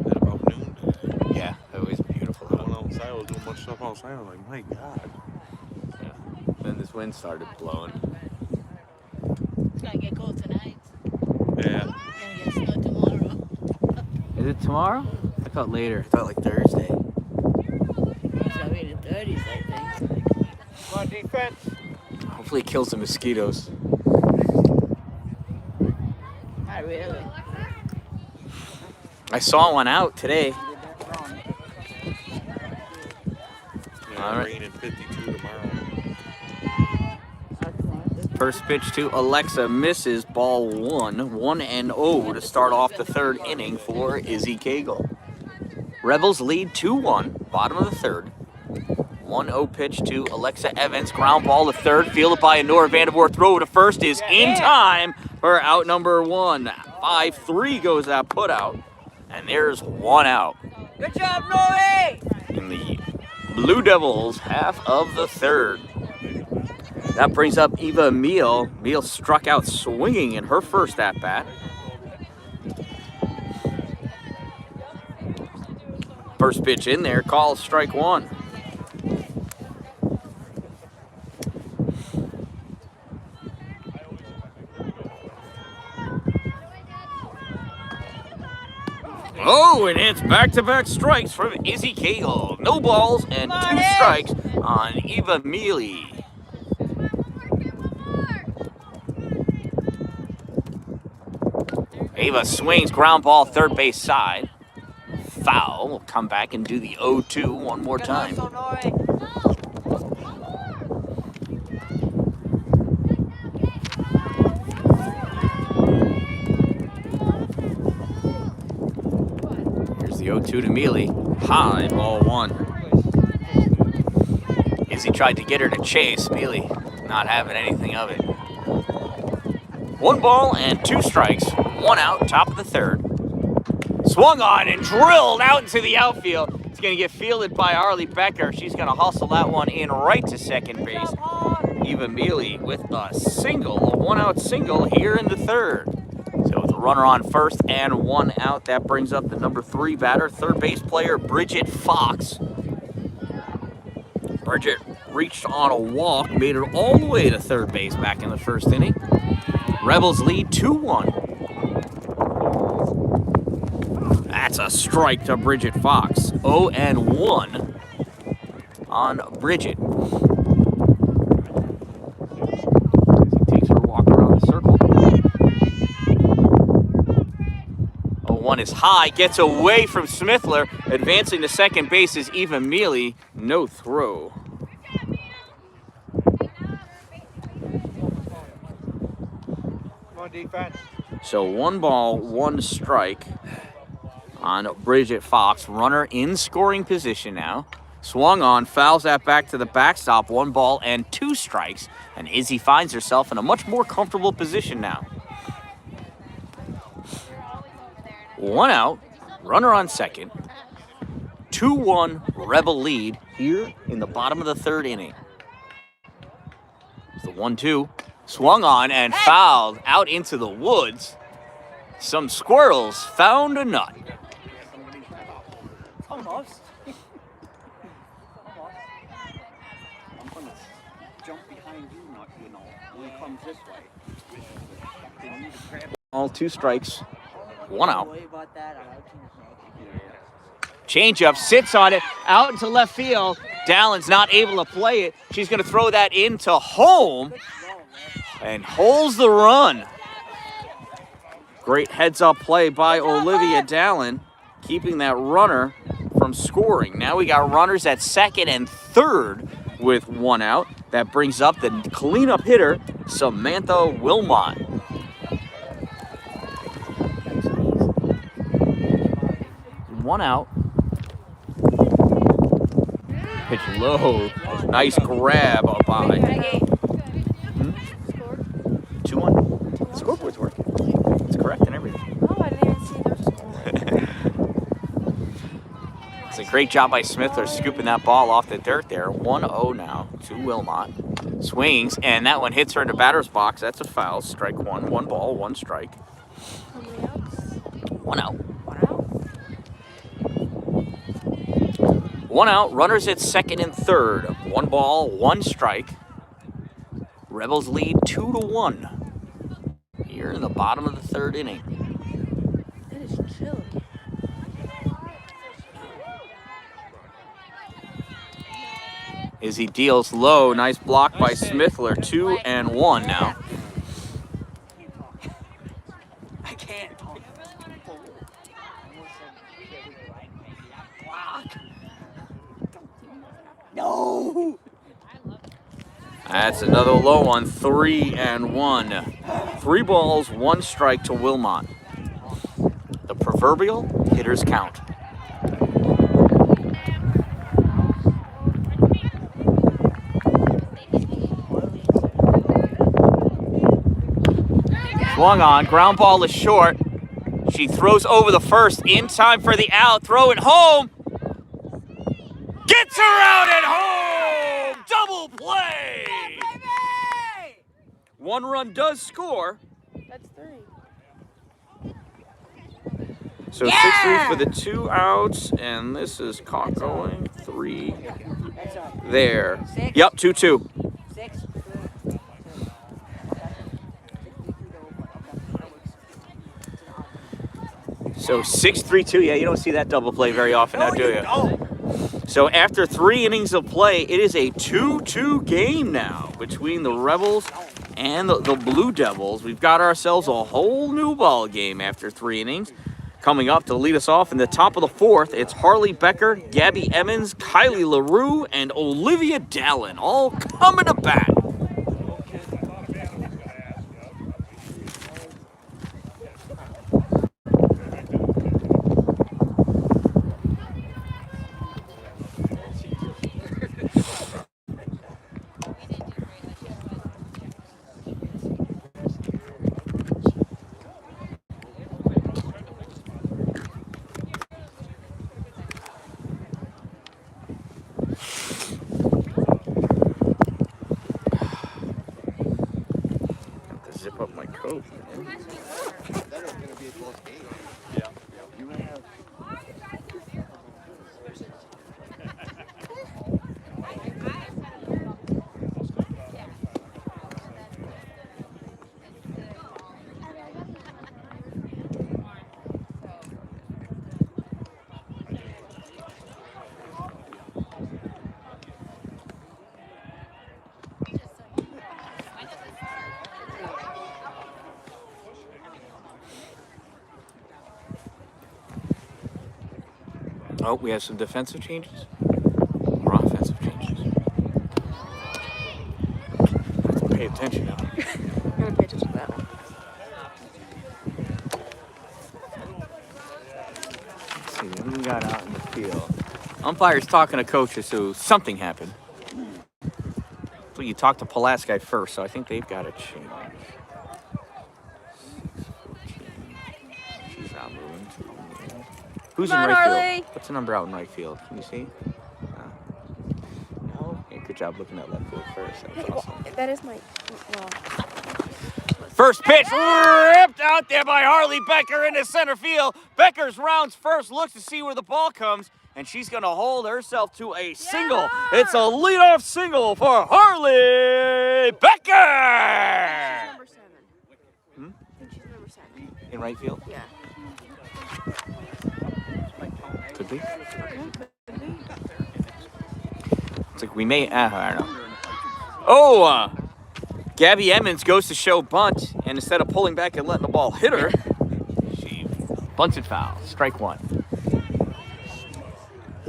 at about noon today. Yeah, it was beautiful. I went outside, I was doing much stuff outside. I was like, my God. Yeah. Then this wind started blowing. It's gonna get cold tonight. Yeah. It's gonna get snow tomorrow. Is it tomorrow? I thought later. I thought like Thursday. It's gonna be in the 30s, I think. Come on, defense. Hopefully it kills the mosquitoes. Not really. I saw one out today. Yeah, All right. rain and 52 tomorrow. First pitch to Alexa misses, ball 1-0 to start off the third inning for Izzy Cagle. Rebels lead 2-1, bottom of the third. 1-0 pitch to Alexa Evans, ground ball to third, fielded by Nora Vandervoort. Throw to first is in time for out number 1. 5-3 goes that put out, and there's 1 out. Good job, Nori! In the Blue Devils, half of the third. That brings up Eva Meal. Meal struck out swinging in her first at-bat. First pitch in there, calls strike 1. Oh, and it's back-to-back strikes from Izzy Cagle. No balls and 2 strikes on Eva Mealy. Ava swings, ground ball, third base side. Foul. We'll come back and do the 0-2 one more time. Good hustle, Nori. Here's the 0-2 to Mealy. High, ball 1. Izzy tried to get her to chase. Mealy not having anything of it. 1 ball and 2 strikes. 1 out, top of the third. Swung on and drilled out into the outfield. It's going to get fielded by Arlie Becker. She's going to hustle that one in right to second base. Eva Mealy with a single, a 1-out single here in the third. So with a runner on first and 1 out, that brings up the number 3 batter, third base player Bridget Fox. Bridget reached on a walk, made it all the way to third base back in the first inning. Rebels lead 2-1. That's a strike to Bridget Fox. 0-1 on Bridget. She takes her walk around the circle. 0-1 is high, gets away from Smithler. Advancing to second base is Eva Mealy. No throw. Come on, defense. So 1 ball, 1 strike on Bridget Fox. Runner in scoring position now. Swung on, fouls that back to the backstop. 1 ball and 2 strikes. And Izzy finds herself in a much more comfortable position now. 1 out, runner on second. 2-1 Rebel lead here in the bottom of the third inning. It's the 1-2. Swung on and fouled out into the woods. Some squirrels found a nut. Almost. Almost. I'm gonna jump behind you, not when he comes this way. Then you just grab All 2 strikes, 1 out. Worry about that. Changeup, sits on it, out into left field. Dallin's not able to play it. She's going to throw that into home and holds the run. Great heads-up play by Olivia Dallin, keeping that runner from scoring. Now we got runners at second and third with 1 out. That brings up the cleanup hitter, Samantha Wilmot. One out. pitch low. Nice grab up by. 2-1. Scoreboard's working. It's correct and everything. Oh, I didn't even see their score. It's a great job by Smithler scooping that ball off the dirt there. 1-0 now to Wilmot. Swings, and that one hits her in the batter's box. That's a foul. Strike one. 1 ball, 1 strike. How many outs? 1 out. 1 out. 1 out. Runners at second and third. 1 ball, 1 strike. Rebels lead 2-1. Here in the bottom of the 3rd inning. It is chilly. As he deals low, nice block by Smithler. 2-1 now. I can't talk. No! That's another low one. 3-1. 3 balls, 1 strike to Wilmot. The proverbial hitter's count. Swung on, ground ball is short. She throws over the first in time for the out. Throw it home. Gets her out at home. Double play. 1 run does score. That's 3. So 6-3 for the 2 outs, and this is caught going 3 there. Yep, 2-2. 6. So 6-3-2. Yeah, you don't see that double play very often now, do you? So after 3 innings of play, it is a 2-2 game now between the Rebels and the Blue Devils. We've got ourselves a whole new ball game after 3 innings. Coming up to lead us off in the top of the 4th, it's Harley Becker, Gabby Emmons, Kylie LaRue, and Olivia Dallin all coming to bat. Zip up my coat. Oh, we have some defensive changes or offensive changes. Let's pay attention now. I'm gonna pay attention to that one. Let's see what we got out in the field. Umpires talking to coaches, so something happened. So you talked to Pulaski first, so I think they've got a change. 6-14. She's out moving to. Who's Come in on, right Harley. field? What's the number out in right field? Can you see? No. Yeah, good job looking at left field first. That was awesome. That is my. Well, First pitch ripped out there by Harley Becker into center field. Becker's rounds first, looks to see where the ball comes, and she's going to hold herself to a single. It's a leadoff single for Harley Becker. number 7. I think she's number 7. In right field? Yeah. Could be. It's like we may, I don't know. Oh, Gabby Emmons goes to show bunt, and instead of pulling back and letting the ball hit her, she bunted foul. Strike 1.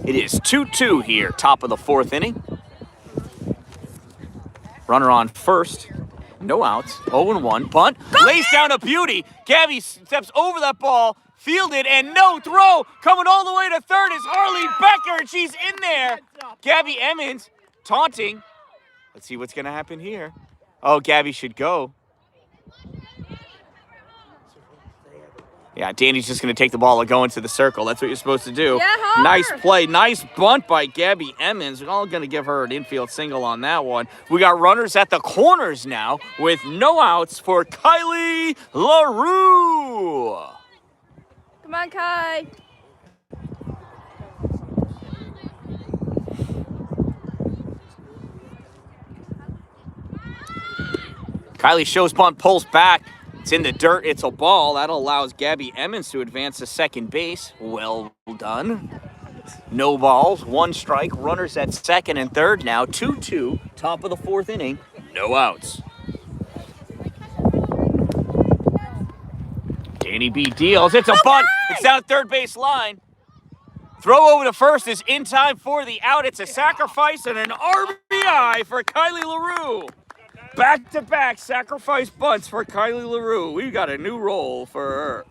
It is 2-2 here, top of the 4th inning. Runner on first. No outs. 0-1. Bunt. Lays down a beauty. Gabby steps over that ball, fielded, and no throw. Coming all the way to third is Harley Becker, and she's in there. Gabby Emmons taunting. Let's see what's going to happen here. Oh, Gabby should go. Yeah, Danny's just going to take the ball and go into the circle. That's what you're supposed to do. Yeah, nice play. Nice bunt by Gabby Emmons. We're all going to give her an infield single on that one. We got runners at the corners now with no outs for Kylie LaRue. Come on, Kai. Kylie shows bunt, pulls back. It's in the dirt. It's a ball. That allows Gabby Emmons to advance to second base. Well done. No balls, 1 strike. Runners at second and third now. 2-2. Top of the 4th inning. No outs. Danny B deals. It's a bunt. It's down third base line. Throw over to first is in time for the out. It's a sacrifice and an RBI for Kylie LaRue. Back-to-back sacrifice bunts for Kylie LaRue. We've got a new role for her.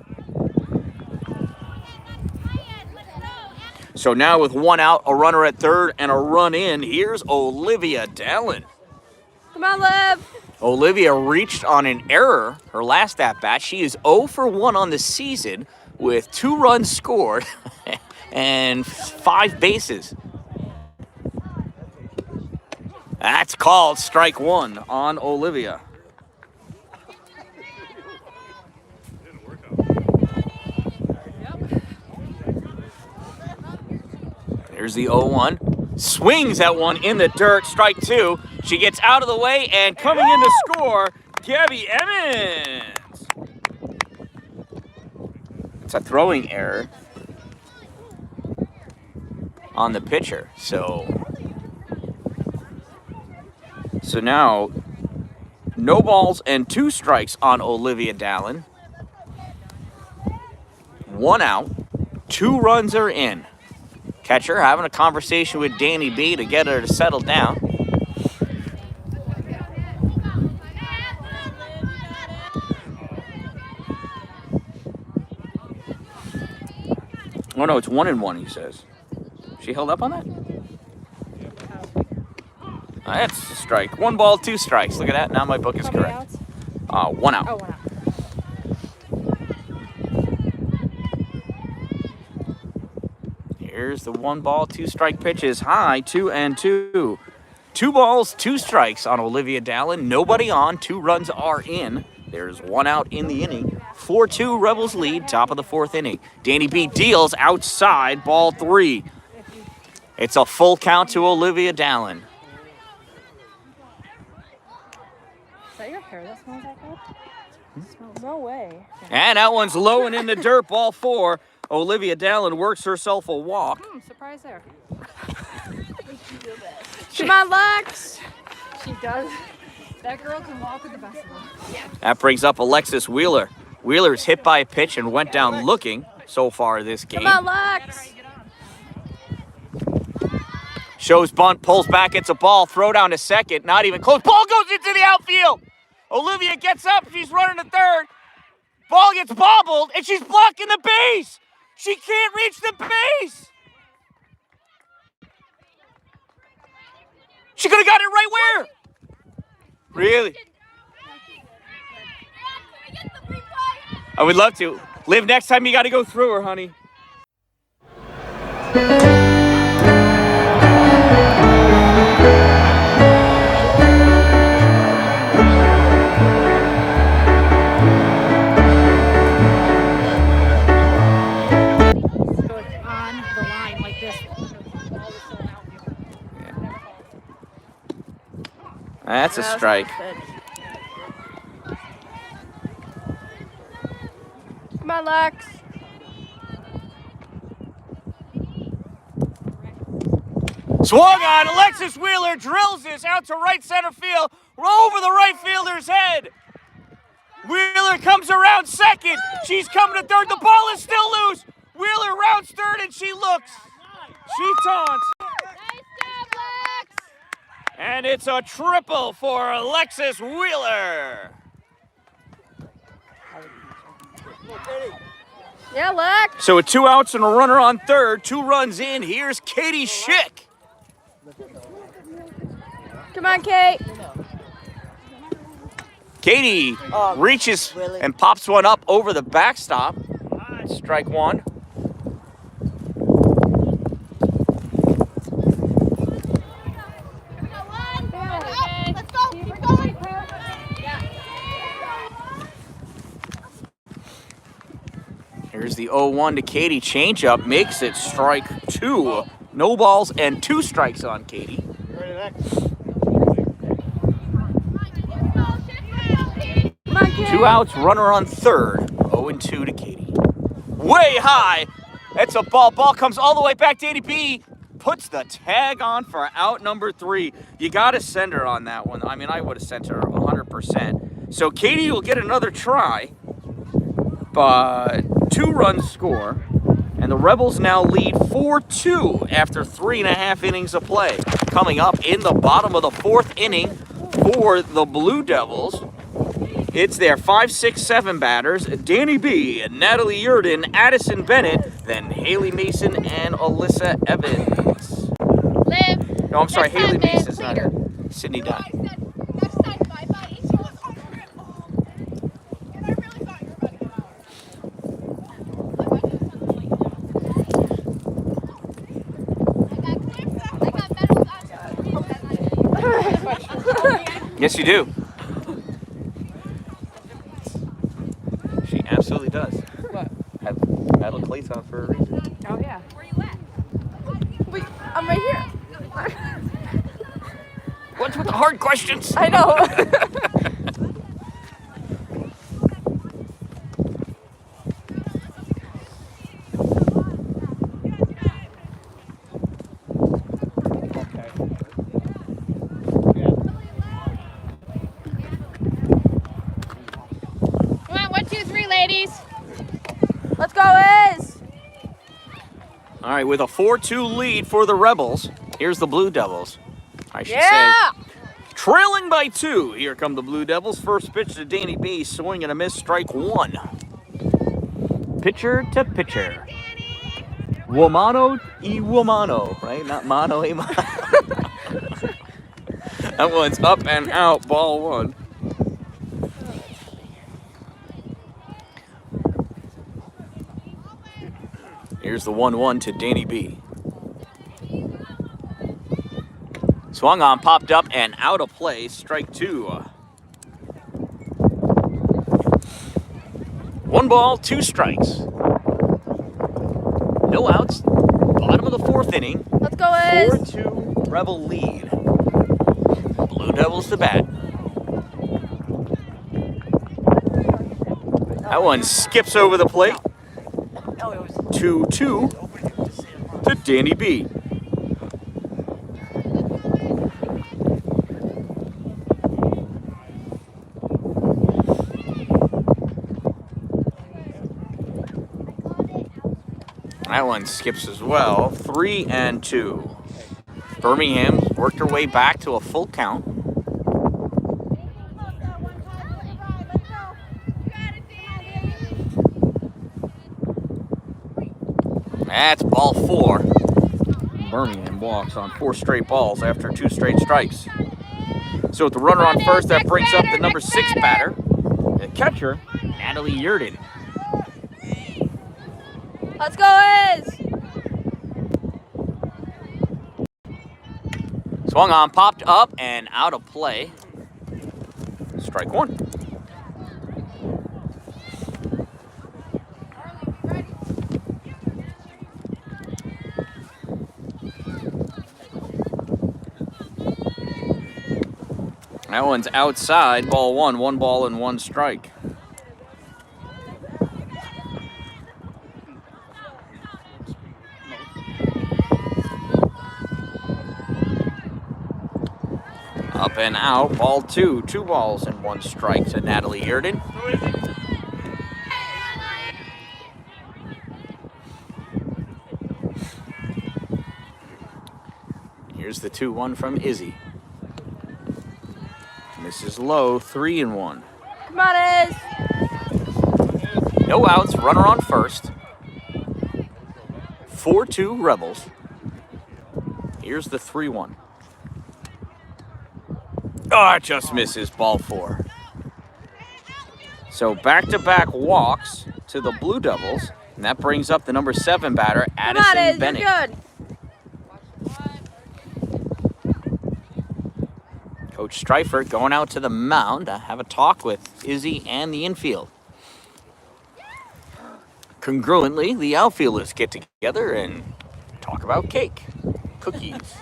So now with 1 out, a runner at third, and a run in, here's Olivia Dallin. Come on, Liv. Olivia reached on an error her last at-bat. She is 0 for 1 on the season with 2 runs scored and 5 bases. That's called strike 1 on Olivia. There's the 0-1. Swings at one in the dirt, strike 2. She gets out of the way, and coming in to score, Gabby Emmons. It's a throwing error on the pitcher, so now, no balls and 2 strikes on Olivia Dallin. 1 out, 2 runs are in. Catcher having a conversation with Danny B to get her to settle down. Oh no, it's 1-1, he says. She held up on that? That's a strike. 1 ball, 2 strikes. Look at that. Now my book is correct. 1 out. Oh, 1 out. Here's the 1 ball, 2 strike pitches. High, 2-2. 2 balls, 2 strikes on Olivia Dallin. Nobody on. 2 runs are in. There's 1 out in the inning. 4-2 Rebels lead, top of the 4th inning. Danny B deals outside, ball 3. It's a full count to Olivia Dallin. Is that your hair that smells like that? No way. And that one's low and in the dirt, ball 4. Olivia Dallin works herself a walk. Surprise there. Come on, Lex. She does. That girl can walk with the best of them. Yeah. That brings up Alexis Wheeler. Wheeler's hit by a pitch and went down looking so far this game. Come on, Lex. Shows bunt, pulls back, it's a ball, throw down to second, not even close. Ball goes into the outfield. Olivia gets up, she's running to third. Ball gets bobbled, and she's blocking the base. She can't reach the base. She could have got it right where? Really? I would love to. Liv, next time you got to go through her, honey. That's a strike. Come on, Lex. Swung on. Alexis Wheeler drills this out to right center field. Over the right fielder's head. Wheeler comes around second. She's coming to third. The ball is still loose. Wheeler rounds third and she looks. She taunts. And it's a triple for Alexis Wheeler. Yeah, Lex. So with 2 outs and a runner on third, 2 runs in, here's Katie Schick. Come on, Kate. Katie reaches and pops one up over the backstop. Strike one. Let's go. We're going. Here's the 0-1 to Katie. Changeup makes it strike 2. No balls and 2 strikes on Katie. Ready next. Come on, Kate. 2 outs, runner on third. 0-2 to Katie. Way high. That's a ball. Ball comes all the way back to ADB. Puts the tag on for out number 3. You got to send her on that one. I mean, I would have sent her 100%. So Katie will get another try. But 2 runs score. And the Rebels now lead 4-2 after 3.5 innings of play. Coming up in the bottom of the 4th inning for the Blue Devils. It's their 5, 6, 7 batters, Danny B, Natalie Yurden, Addison Bennett, then Haley Mason and Alyssa Evans. Liv. No, I'm sorry, Next Haley time, man, Mason's not later. here. Sydney Dunn. Next time, bye, buddy. She was over it. And I really thought you were about to get out. Yes, you do. She absolutely does. What? Have metal plates on for a reason. Oh, yeah. Where you at? Wait, I'm right here. What's with the hard questions? I know. Come on, 1, 2, 3, ladies. Let's go, Iz. All right, with a 4-2 lead for the Rebels, here's the Blue Devils. I should Yeah. say. Trailing by 2. Here come the Blue Devils. First pitch to Danny B. Swing and a miss. Strike 1. Pitcher to pitcher. Womano y womano, right? Not mano a mano. That one's up and out. Ball 1. Here's the 1-1 to Danny B. Swung on, popped up, and out of play. Strike 2. 1 ball, 2 strikes. No outs. Bottom of the 4th inning. Let's go, Iz. 4-2 Rebel lead. Blue Devils to bat. That one skips over the plate. 2-2 to Danny B. That one skips as well. 3-2. Birmingham worked her way back to a full count. That's ball 4. Birmingham walks on 4 straight balls after 2 straight strikes. So with the runner on first, that brings up the number 6 batter, the catcher, Natalie Yurden. Let's go, Iz. Swung on, popped up, and out of play. Strike 1. That one's outside, ball 1, 1 ball and 1 strike. Up and out, ball 2, 2 balls and 1 strike to Natalie Yurden. Here's the 2-1 from Izzy. This is low, 3-1. Come on, Iz. No outs, runner on first. 4-2 Rebels. Here's the 3-1. Oh, it just misses, ball 4. So back-to-back walks to the Blue Devils, and that brings up the number 7 batter, Addison Bennett. You're good. Coach Streifert going out to the mound to have a talk with Izzy and the infield. Congruently, the outfielders get together and talk about cake, cookies,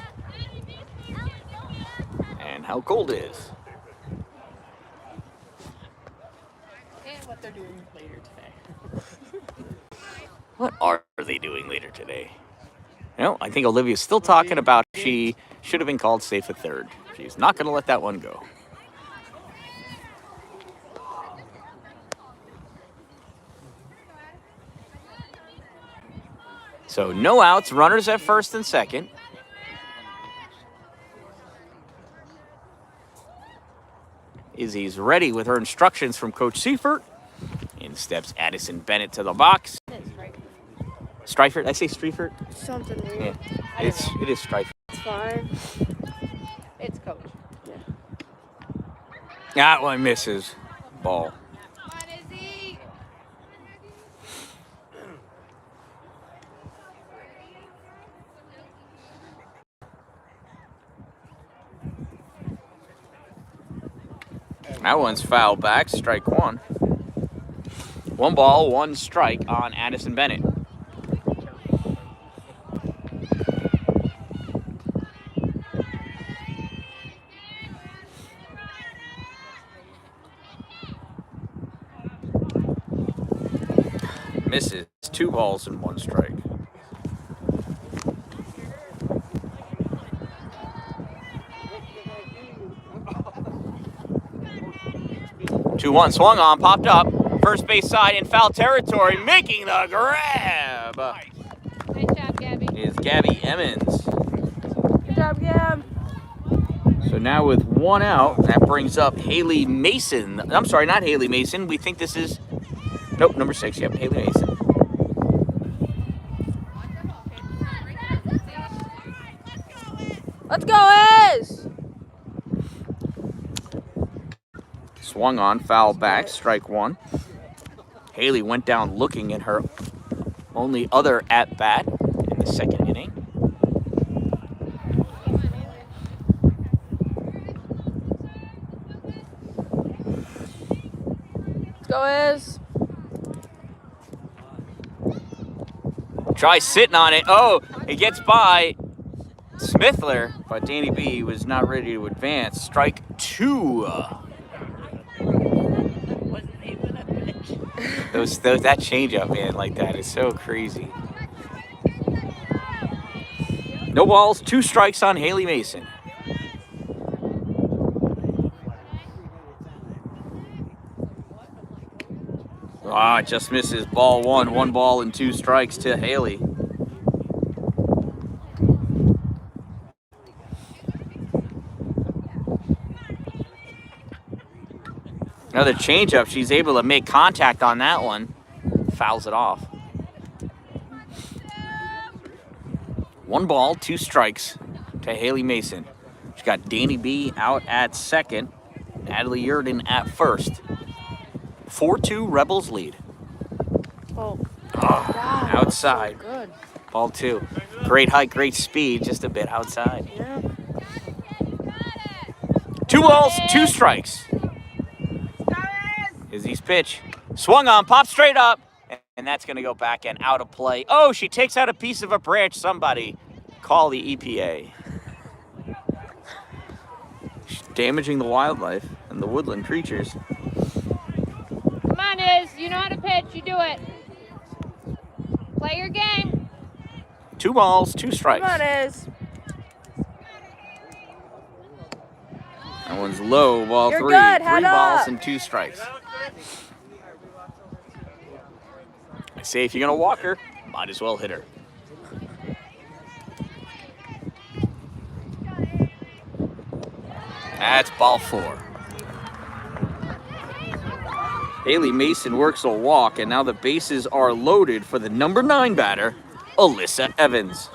and how cold it is. And what they're doing later today. What are they doing later today? No, I think Olivia's still talking about she should have been called safe at third. She's not going to let that one go. So no outs, runners at first and second. Izzy's ready with her instructions from Coach Seifert. In steps Addison Bennett to the box. Streifert? I say Streifert? Something weird. Yeah. It is Streifert. It's fine. It's Coach. That one misses. Ball. That one's foul back, strike 1. 1 ball, 1 strike on Addison Bennett. Misses. 2 balls and 1 strike. Two one swung on, popped up. First base side in foul territory, making the grab. Nice job, Gabby. Is Gabby Emmons. Good job, Gab. So now with 1 out, that brings up Haley Mason. I'm sorry, not Haley Mason. We think this is, nope, number 6. Yep, Haley Mason. Let's go, Iz! Swung on, foul back, strike 1. Haley went down looking at her only other at-bat in the second inning. Let's go, Iz. Try sitting on it. Oh, it gets by Smithler, but Danny B was not ready to advance. Strike 2. Wasn't even a pitch. That changeup, man, like that is so crazy. No balls, 2 strikes on Haley Mason. Ah, it just misses. Ball 1. 1 ball and 2 strikes to Haley. Another changeup. She's able to make contact on that one. Fouls it off. 1 ball, 2 strikes to Haley Mason. She's got Danny B out at second. Natalie Yurden at first. 4-2 Rebels lead. Oh, Outside. so good. Ball 2. Great height, great speed, just a bit outside. Yeah. 2 balls, 2 strikes. Izzy's pitch. Swung on, popped straight up. And that's going to go back and out of play. Oh, she takes out a piece of a branch. Somebody call the EPA. She's damaging the wildlife and the woodland creatures. Come on, Iz. You know how to pitch. You do it. Play your game. 2 balls, 2 strikes. Come on, Iz. That one's low, ball You're 3. good, 3 head balls up. and 2 strikes. I say if you're going to walk her, might as well hit her. That's ball 4. Haley Mason works a walk, and now the bases are loaded for the number 9 batter, Alyssa Evans.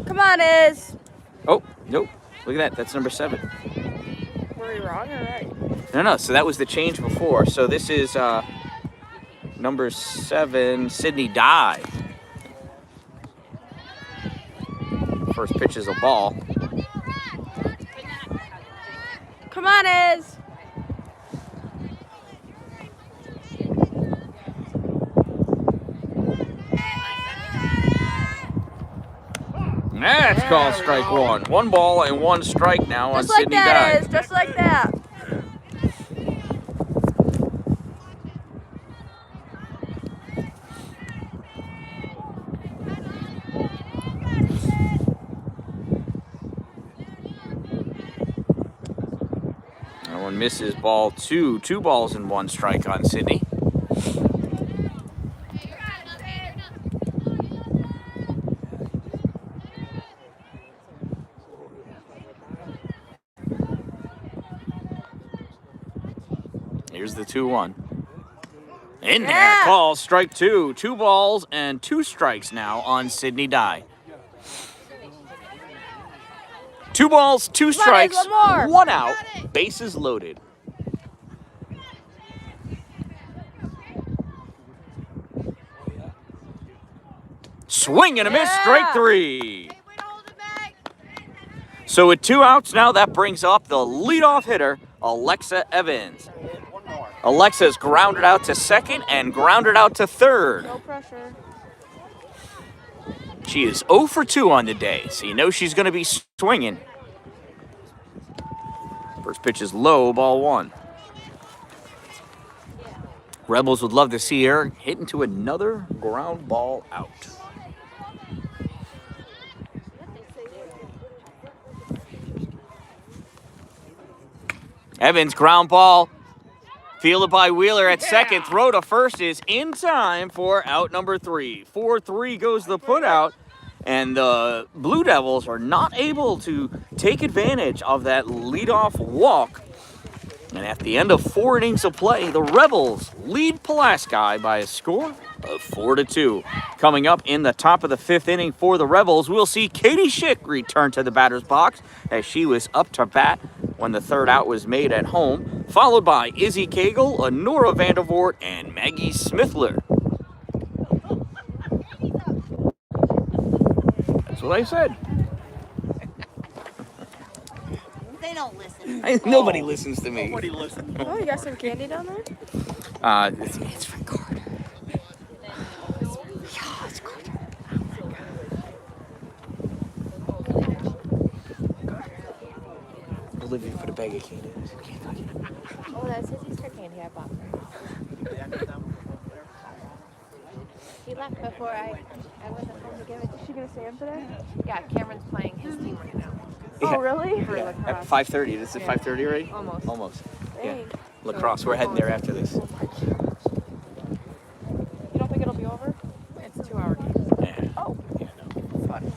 Come on, Iz. Oh, nope. Look at that. That's number 7. Were we wrong or right? No. So that was the change before. So this is number 7, Sydney Dye. First pitch is a ball. Come on, Iz. That's called strike 1. 1 ball and 1 strike now on Just like Sydney that, Dye. Iz. Just like that. That one misses ball 2. 2 balls and 1 strike on Sydney. Here's the 2-1. In there, Yeah. call strike 2. 2 balls and 2 strikes now on Sydney Dye. 2 balls, 2 on, strikes, Iz, one more. 1 out, bases loaded. Swing and a miss, Yeah. strike 3. So with 2 outs now, that brings up the leadoff hitter, Alexa Evans. Alexa's grounded out to second and grounded out to third. No pressure. She is 0 for 2 on the day, so you know she's going to be swinging. First pitch is low, ball 1. Rebels would love to see her hit into another ground ball out. Evans, ground ball, fielded by Wheeler at second. Throw to first is in time for out number 3. 4-3 goes the put out, and the Blue Devils are not able to take advantage of that leadoff walk. And at the end of 4 innings of play, the Rebels lead Pulaski by a score of 4-2. Coming up in the top of the 5th inning for the Rebels, we'll see Katie Schick return to the batter's box as she was up to bat when the 3rd out was made at home, followed by Izzy Cagle, Honora Vandervoort, and Maggie Smithler. That's what I said. They don't listen. Nobody listens to me. Nobody listens. Oh, you got some candy down there? It's for Carter. Yeah, it's Carter. Olivia put a bag of candy in this. Can't touch it. Oh, that's his Easter candy I bought. He left before I wasn't home to give it to Is she gonna stay in today? Yeah, Cameron's playing his team right now. Oh, really? For At lacrosse. 5:30. Is it 5:30 already? Almost. Almost. Yeah. Dang. Lacrosse. We're heading there after this. You don't think it'll be over? It's 2 hours. Yeah. Oh. Yeah, no. Fun.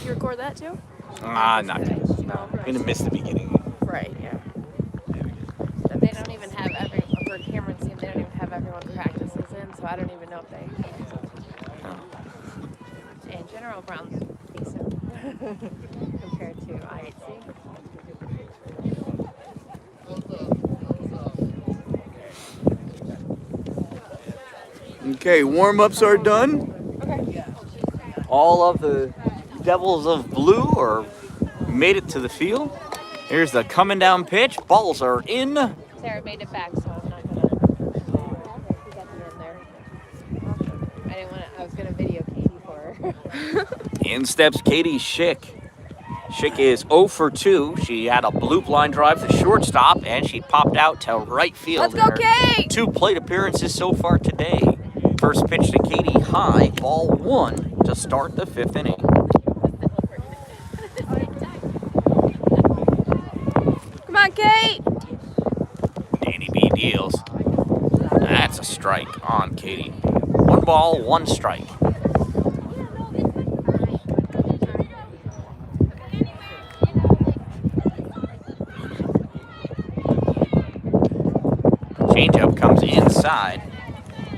You record that too? Not gonna. No. Gonna miss the beginning. Right, yeah. They don't even have for Cameron's team, they don't even have everyone's practices in, so I don't even know if they. In general, Brown's decent compared to IHC. Okay, warm-ups are done. Okay. All of the Devils of Blue are made it to the field. Here's the coming down pitch. Balls are in. Sarah made it back, so I'm not gonna. He got me in there. I didn't want to. I was gonna video Katie for her. In steps Katie Schick. Schick is 0 for 2. She had a blue blind drive to shortstop, and she popped out to right field. Let's go, in her Kate! 2 plate appearances so far today. First pitch to Katie high, ball 1 to start the 5th inning. Come on, Kate! Danny B deals. That's a strike on Katie. 1 ball, 1 strike. Changeup comes inside.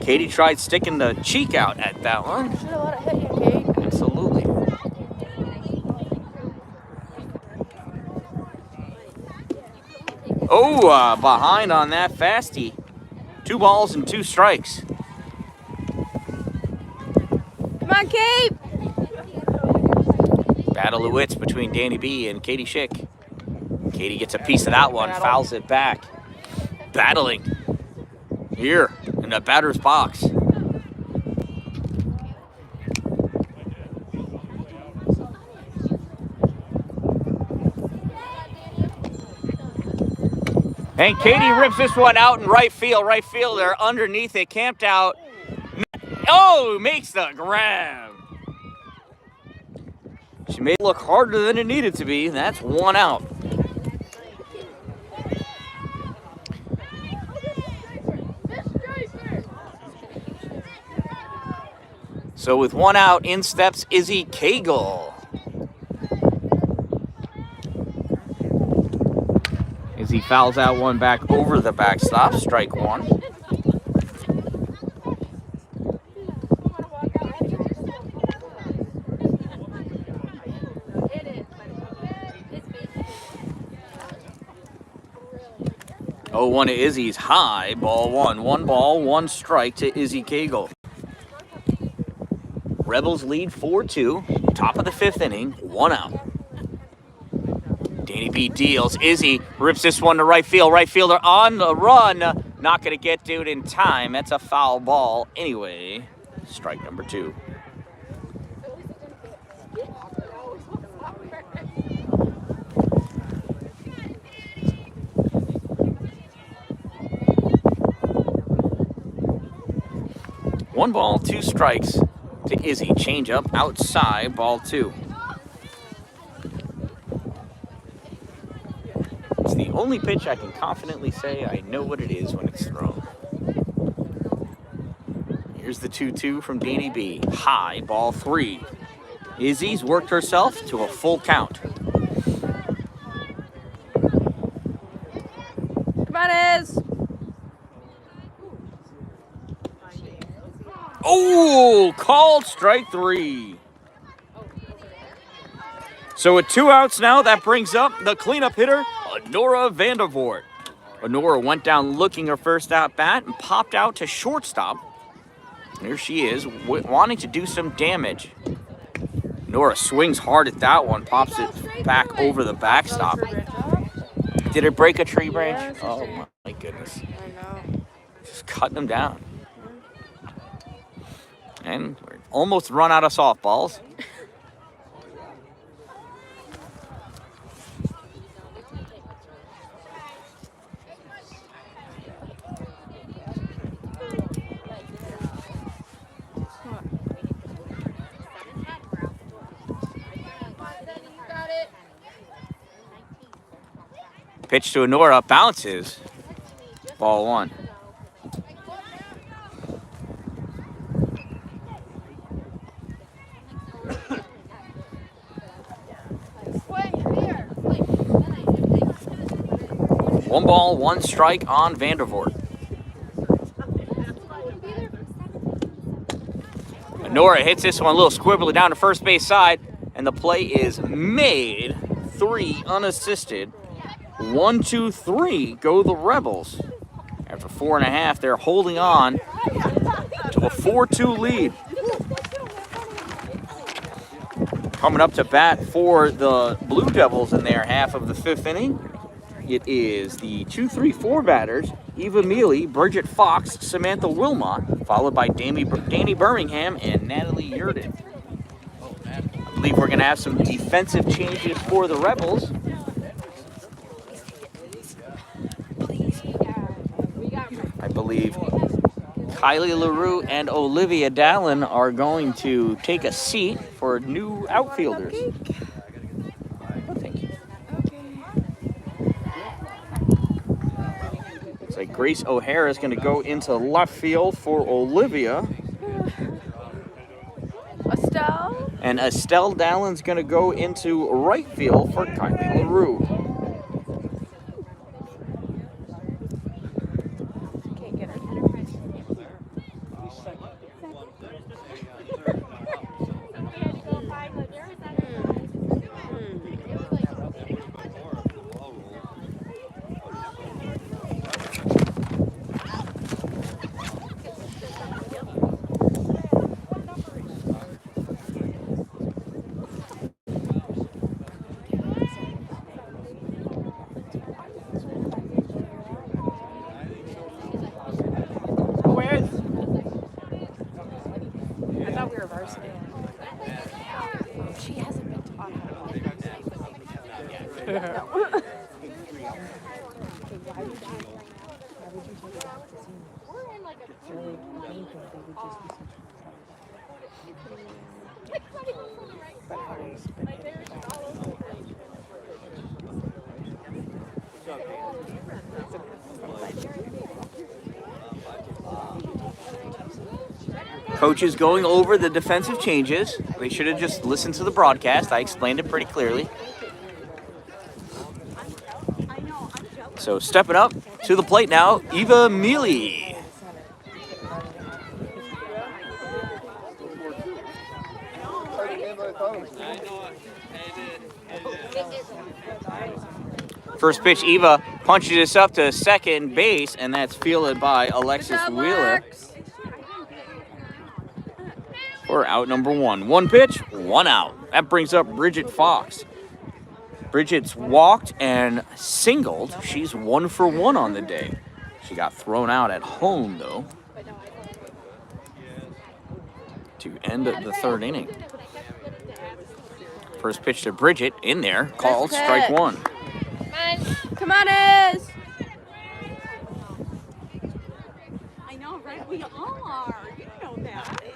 Katie tried sticking the cheek out at that one. Should have let it hit you, Kate. Absolutely. Oh, behind on that fasty. 2 balls and 2 strikes. Come on, Kate. Battle of wits between Danny B and Katie Schick. Katie gets a piece of that one, fouls it back. Battling here in the batter's box. And Katie rips this one out in right field. Right fielder underneath it, camped out. Oh, makes the grab. She made it look harder than it needed to be. That's 1 out. So with 1 out, in steps Izzy Cagle. Izzy fouls out one back over the backstop, strike 1. Oh, 1 to Izzy's high, ball 1. 1 ball, 1 strike to Izzy Cagle. Rebels lead 4-2, top of the 5th inning, 1 out. Danny B deals. Izzy rips this one to right field. Right fielder on the run. Not going to get to it in time. That's a foul ball anyway. Strike number 2. One ball, 2 strikes to Izzy. Change up outside, ball 2. It's the only pitch I can confidently say I know what it is when it's thrown. Here's the 2-2 from Danny B. High, ball 3. Izzy's worked herself to a full count. Come on, Iz. Oh, called strike 3. So with 2 outs now, that brings up the cleanup hitter, Honora Vandervoort. Honora went down looking her first at bat and popped out to shortstop. Here she is, wanting to do some damage. Honora swings hard at that one, pops it back over the backstop. Did it break a tree branch? Oh my goodness. I know. Just cutting them down. And we're almost run out of softballs. Pitch to Honora, bounces. Ball 1. One ball, 1 strike on Vandervoort. Honora hits this one a little squibbly down to first base side, and the play is made. 3 unassisted. 1, 2, 3 go the Rebels. After 4.5, they're holding on to a 4-2 lead. Coming up to bat for the Blue Devils in their half of the 5th inning. It is the 2-3-4 batters, Eva Mealy, Bridget Fox, Samantha Wilmot, followed by Danny Birmingham and Natalie Yurden. I believe we're going to have some defensive changes for the Rebels. I believe Kylie LaRue and Olivia Dallin are going to take a seat for new outfielders. Oh, thank you. Looks like Grace O'Hara is going to go into left field for Olivia. Estelle. And Estelle Dallin's going to go into right field for Kylie LaRue. Coach is going over the defensive changes. They should have just listened to the broadcast. I explained it pretty clearly. So stepping up to the plate now, Eva Mealy. First pitch, Eva punches this up to second base, and that's fielded by Alexis Wheeler. For out number one. One pitch, one out. That brings up Bridget Fox. Bridget's walked and singled. She's 1 for 1 on the day. She got thrown out at home, though, to end the third inning. First pitch to Bridget, in there, called strike one. Come on, Iz. I know, right? We all are. You know that, right?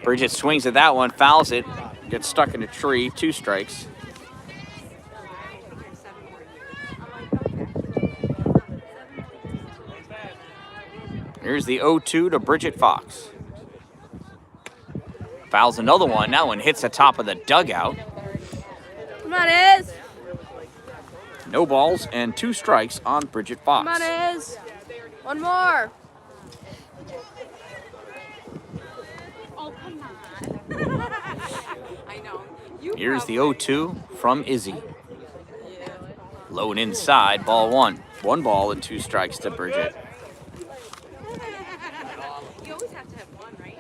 Bridget swings at that one, fouls it, gets stuck in a tree, 2 strikes. Here's the 0-2 to Bridget Fox. Fouls another one. That one hits the top of the dugout. Come on, Iz. No balls and 2 strikes on Bridget Fox. Come on, Iz. One more. Oh, come on. I know. Here's the 0-2 from Izzy. Low and inside, ball 1. 1 ball and 2 strikes to Bridget. You always have to have one, right?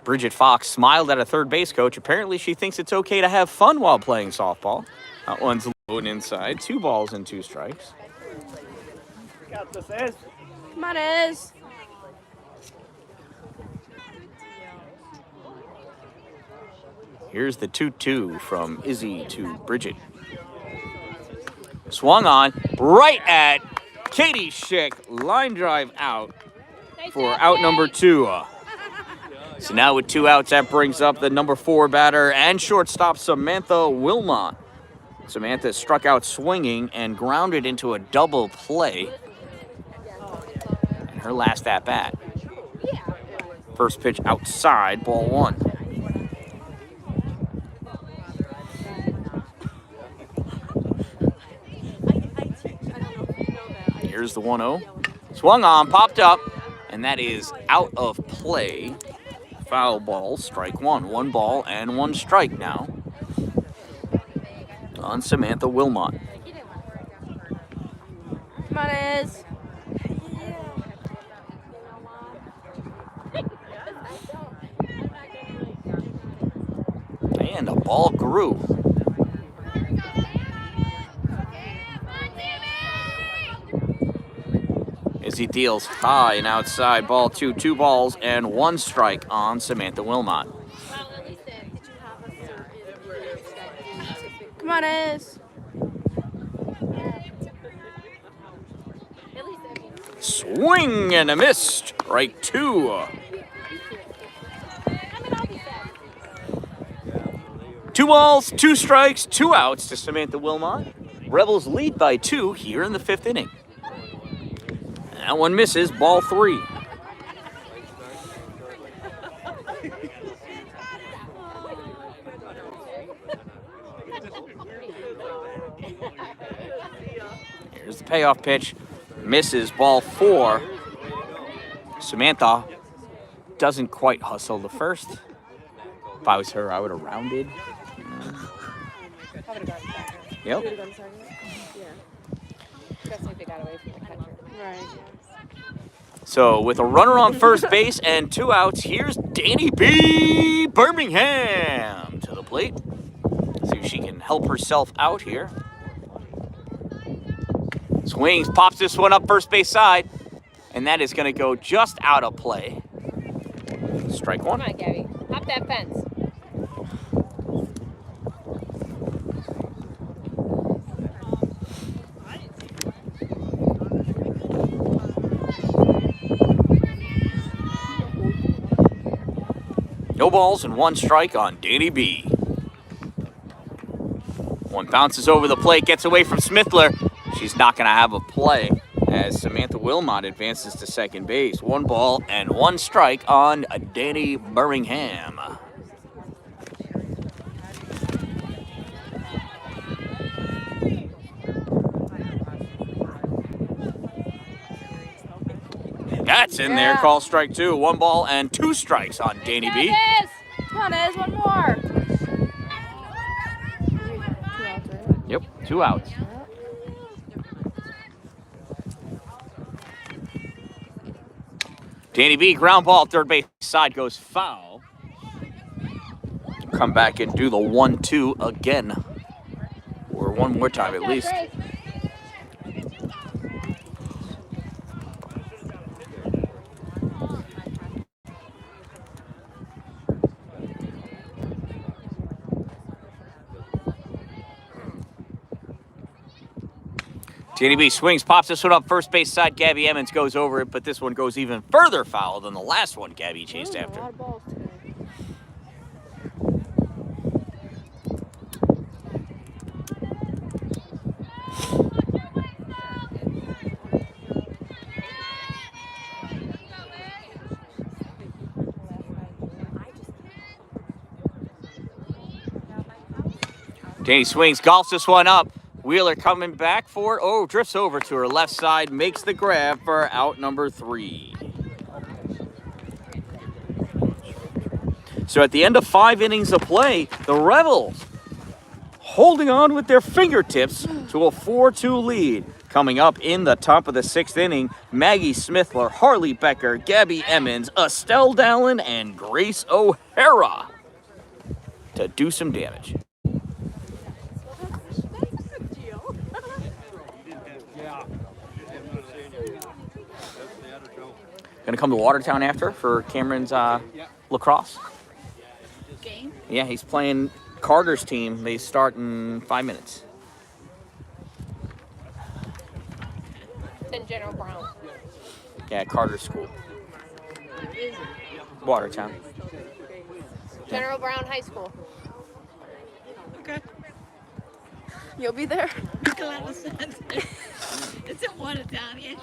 Bridget Fox smiled at a third base coach. Apparently she thinks it's okay to have fun while playing softball. That one's low and inside. 2 balls and 2 strikes. Come on, Iz. Here's the 2-2 from Izzy to Bridget. Swung on right at Katie Schick. Line drive out for out number 2. So now with 2 outs, that brings up the number 4 batter and shortstop Samantha Wilmot. Samantha struck out swinging and grounded into a double play in her last at-bat. First pitch outside, ball 1. Here's the 1-0. Swung on, popped up, and that is out of play. Foul ball, strike 1. 1 ball and 1 strike now on Samantha Wilmot. Come on, Iz. And a ball grew. As he deals high and outside, ball 2. 2 balls and 1 strike on Samantha Wilmot. Come on, Iz. Swing and a miss. Strike 2. 2 balls, 2 strikes, 2 outs to Samantha Wilmot. Rebels lead by 2 here in the 5th inning. That one misses, ball 3. Here's the payoff pitch. Misses, ball 4. Samantha doesn't quite hustle the first. If I was her, I would have rounded. Yep. Especially if they got away from the catcher. Right. So with a runner on first base and 2 outs, here's Danny B. Birmingham to the plate. See if she can help herself out here. Swings, pops this one up first base side. and that is going to go just out of play. Strike one. Come on, Gabby. Hop that fence. No balls and one strike on Danny B. One bounces over the plate, gets away from Smithler. She's not going to have a play as Samantha Wilmot advances to second base. 1 ball and 1 strike on Danny Birmingham. That's in there. Call strike 2. 1 ball and 2 strikes on Danny B. Come on, Ez, one more. Yep, 2 outs. Danny B, ground ball, third base side goes foul. Come back and do the 1-2 again. Or one more time at least. Danny B swings, pops this one up first base side. Gabby Emmons goes over it, but this one goes even further foul than the last one Gabby chased after. A lot of balls today. Danny swings, golfs this one up. Wheeler coming back for it. Drifts over to her left side, makes the grab for out number 3. So at the end of 5 innings of play, the Rebels holding on with their fingertips to a 4-2 lead. Coming up in the top of the 6th inning, Maggie Smithler, Harley Becker, Gabby Emmons, Estelle Dallin, and Grace O'Hara to do some damage. Gonna come to Watertown after for Cameron's lacrosse Game? Yeah, he's playing Carter's team. They start in 5 minutes. Then General Brown. Yeah, Carter's school. Watertown. General Brown High School. Okay. You'll be there? Make a lot of sense. It's in Watertown, yeah.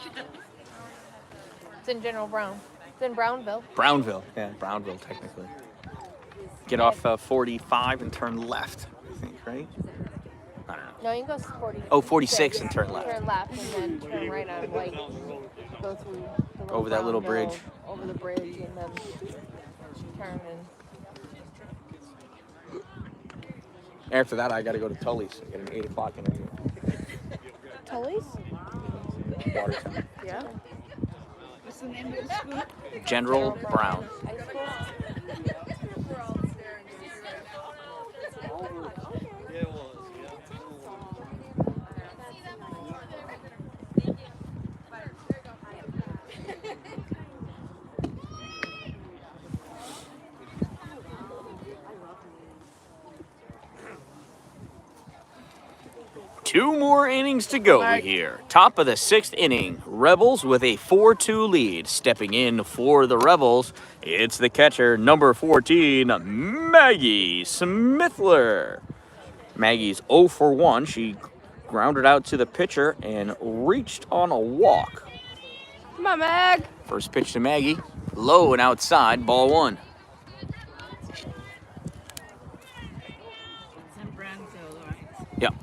It's in General Brown. It's in Brownville. Brownville. Yeah, Brownville technically. Get off 45 and turn left, I think, right? I don't know. No, you can go 40. Oh, 46 and turn left. Turn left and then turn right on White. Go through the Over that little Brownville, bridge. Over the bridge and then turn and... After that, I got to go to Tully's. Get an 8 o'clock interview. Tully's? Watertown. Yeah. What's the name of the school? General Brown. High School. Two more innings to go here. Top of the 6th inning. Rebels with a 4-2 lead. Stepping in for the Rebels, it's the catcher, number 14, Maggie Smithler. Maggie's 0 for 1. She grounded out to the pitcher and reached on a walk. Come on, Mag. First pitch to Maggie. Low and outside, ball 1. It's in Brownsville, right? Yep.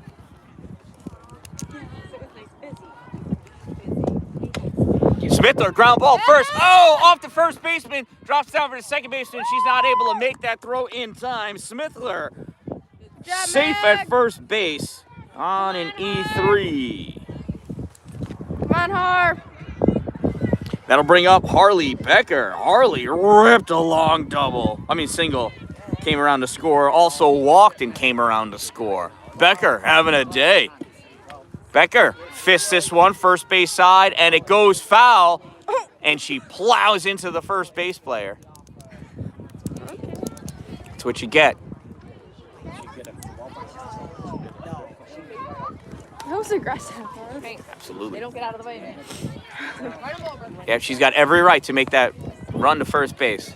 Smithler, ground ball first. Off the first baseman. Drops down for the second baseman. She's not able to make that throw in time. Smithler safe at first base on an E3. Come on, Harp. That'll bring up Harley Becker. Harley ripped a long single. Came around to score. Also walked and came around to score. Becker having a day. Becker fists this one, first base side, and it goes foul. and she plows into the first base player. That's what you get. That was aggressive. Absolutely. They don't get out of the way, man. Run them over. Yeah, she's got every right to make that run to first base.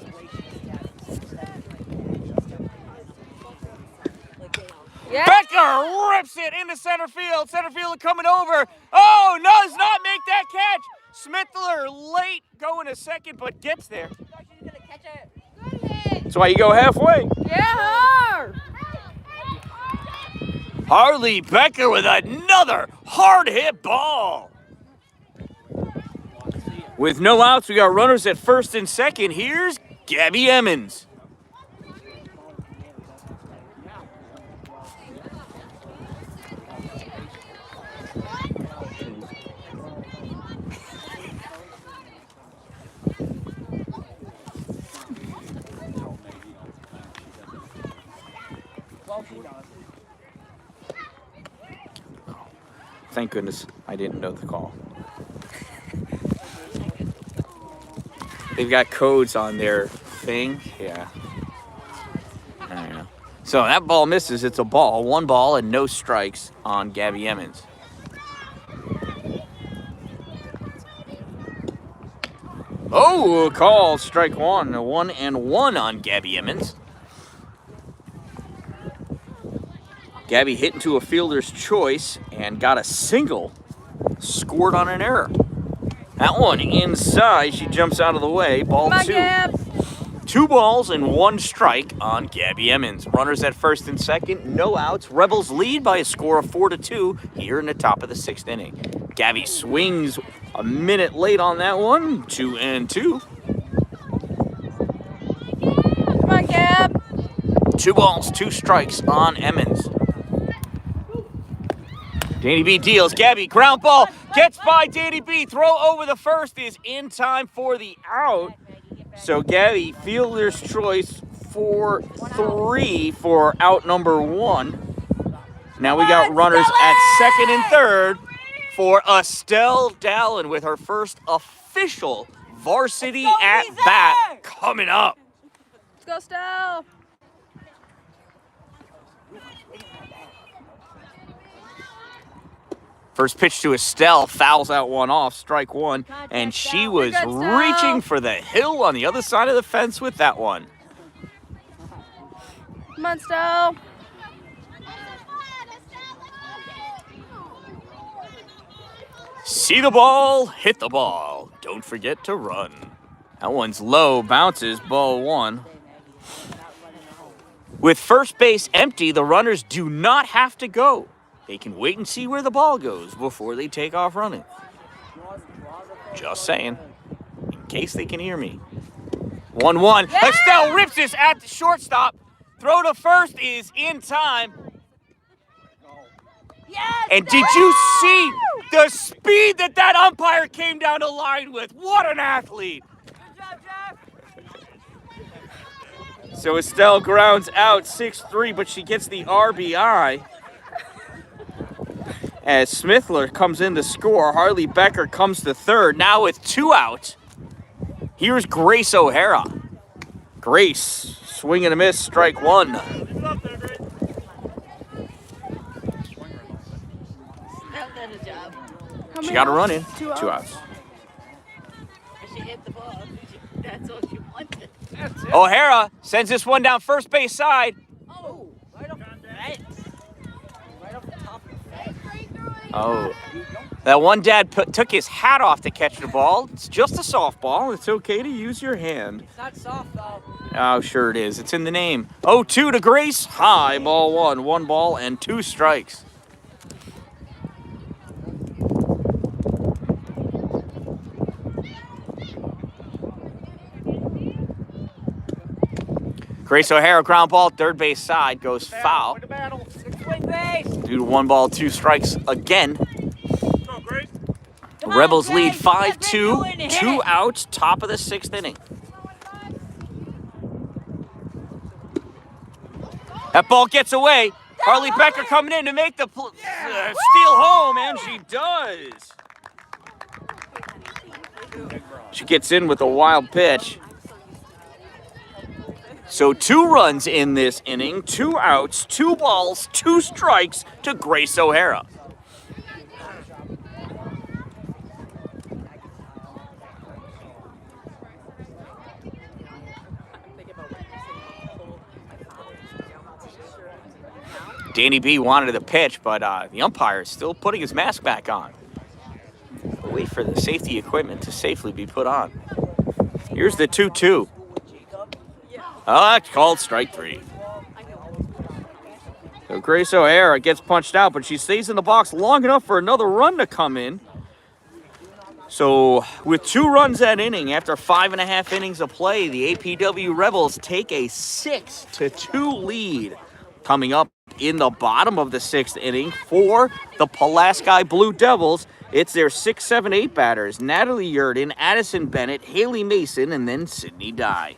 Yeah. Becker rips it into center field. Center field coming over. Oh, does not make that catch. Smithler late going to second, but gets there. That's why you go halfway. Yeah. Harley Becker with another hard hit ball. With no outs, we got runners at first and second. Here's Gabby Emmons. Thank goodness I didn't know the call. They've got codes on their thing. Yeah. I don't know. So that ball misses. It's a ball. 1 ball and no strikes on Gabby Emmons. Oh, a call. Strike 1. A 1-1 on Gabby Emmons. Gabby hit into a fielder's choice and got a single. Scored on an error. That one inside. She jumps out of the way. Ball 2. Gab. 2 balls and 1 strike on Gabby Emmons. Runners at first and second. No outs. Rebels lead by a score of 4-2 here in the top of the 6th inning. Gabby swings a minute late on that one. 2-2. Come on, Gab. 2 balls, 2 strikes on Emmons. Danny B deals. Gabby, ground ball, gets by Danny B. Throw over the first is in time for the out. So Gabby, fielder's choice for 3 for out number 1. Now we got runners at second and third for Estelle Dallin with her first official varsity at bat coming up. Let's go, Stell. First pitch to Estelle, fouls out one off, strike 1, and she was reaching for the hill on the other side of the fence with that one. Come on, Stell. See the ball, hit the ball. Don't forget to run. That one's low, bounces, ball 1. With first base empty, the runners do not have to go. They can wait and see where the ball goes before they take off running. Just saying, in case they can hear me. 1-1. Yeah! Estelle rips this at the shortstop. Throw to first is in time. Yes, and did you see the speed that umpire came down the line with? What an athlete. Good job, Jeff. So Estelle grounds out 6-3, but she gets the RBI. As Smithler comes in to score, Harley Becker comes to third. Now with 2 outs, here's Grace O'Hara. Grace, swing and a miss, strike 1. She got a run in. 2 outs. She hit the ball. That's all she wanted. O'Hara sends this one down first base side. Oh, right off the fence. Right off the top of the fence. Oh, that one dad took his hat off to catch the ball. It's just a softball. It's okay to use your hand. It's not soft, though. Oh, sure it is. It's in the name. 0-2 to Grace. High, ball 1. 1 ball and 2 strikes. Grace O'Hara ground ball, third base side, goes foul. Due to 1 ball, 2 strikes again. The Rebels lead 5-2, 2 outs, top of the 6th inning. That ball gets away. Harley Becker coming in to make the steal home, and she does. She gets in with a wild pitch. So 2 runs in this inning, 2 outs, 2 balls, 2 strikes to Grace O'Hara. Danny B wanted the pitch, but the umpire is still putting his mask back on. Wait for the safety equipment to safely be put on. Here's the 2-2. That's called strike 3. So Grace O'Hara gets punched out, but she stays in the box long enough for another run to come in. So with 2 runs that inning, after 5.5 innings of play, the APW Rebels take a 6-2 lead. Coming up in the bottom of the 6th inning for the Pulaski Blue Devils, it's their 6, 7, 8 batters: Natalie Yurden, Addison Bennett, Haley Mason, and then Sydney Dye.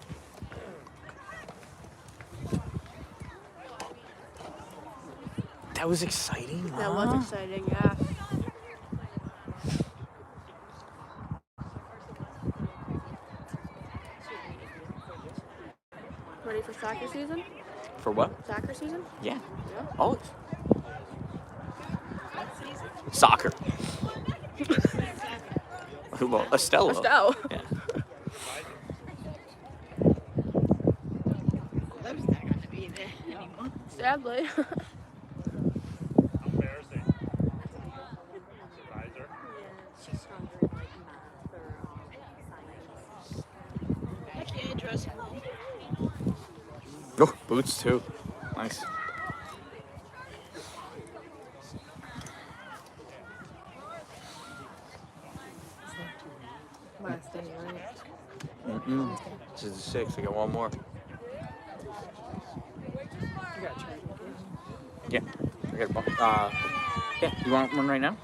That was exciting. That was exciting, yeah. Ready for soccer season? For what? Soccer season? Yeah. Yeah. Always. Soccer. Well, Estelle. Estelle. Yeah. Lives not going to be there anymore. Sadly. Embarrassing. Supervisor. I can't dress him. Oh, boots too. Nice. Last day, right? This is the 6th. I got one more. Yeah. I got a bunch. Yeah. You want one right now?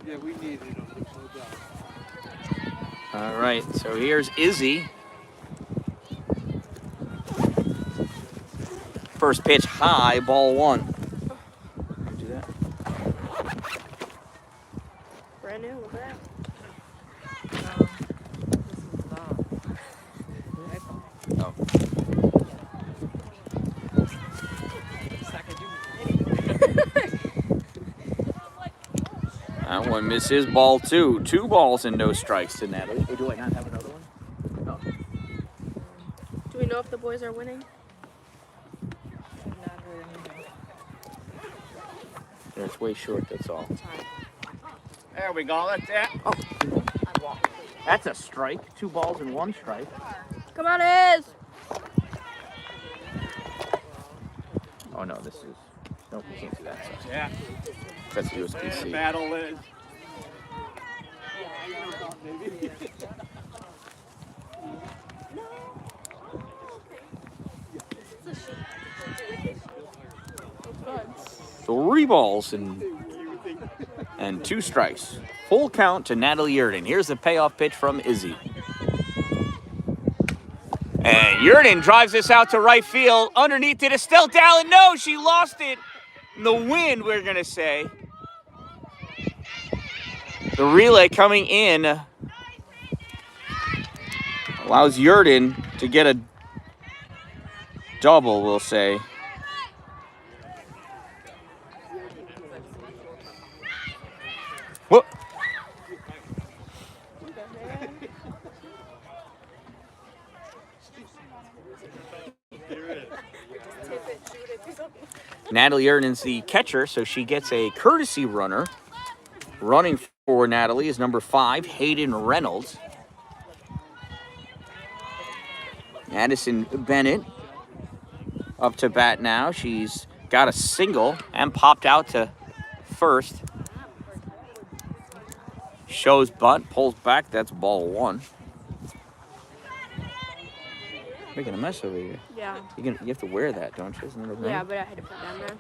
Yeah, we need it. All right. So here's Izzy. First pitch high, ball 1. Do that. Brand new, look at that. Oh. That one misses, ball 2. 2 balls and no strikes to Natalie. Or do I not have another one? No. Do we know if the boys are winning? It's way short, that's all. There we go. That's it. Oh. That's a strike. 2 balls and 1 strike. Come on, Iz! Oh no, this is... Nope, you can't do that. So. Yeah. That's There the USB-C. battle is. Three balls and 2 strikes. Full count to Natalie Yurden. Here's the payoff pitch from Izzy. And Yurden drives this out to right field. Underneath it is Dan-Dalin. No, she lost it in the wind, we're going to say. The relay coming in allows Yurden to get a double, we'll say. What? Natalie Yurden's the catcher, so she gets a courtesy runner. Running for Natalie is number 5, Hayden Reynolds. Addison Bennett up to bat now. She's got a single and popped out to first. Shows bunt, pulls back. That's ball 1. Making a mess over here. Yeah. You have to wear that, don't you? Isn't that a thing? Yeah, but I had to put them there.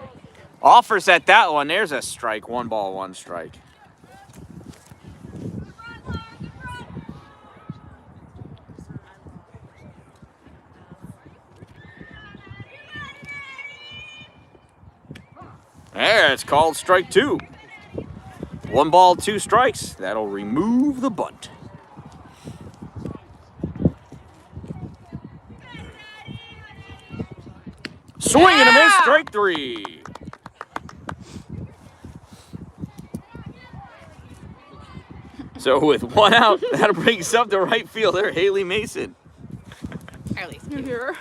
Offers at that one. There's a strike. 1 ball, 1 strike. There, it's called strike 2. 1 ball, 2 strikes. That'll remove the bunt. Swing and a miss, strike 3. So with 1 out, that brings up the right fielder, Haley Mason. You're here.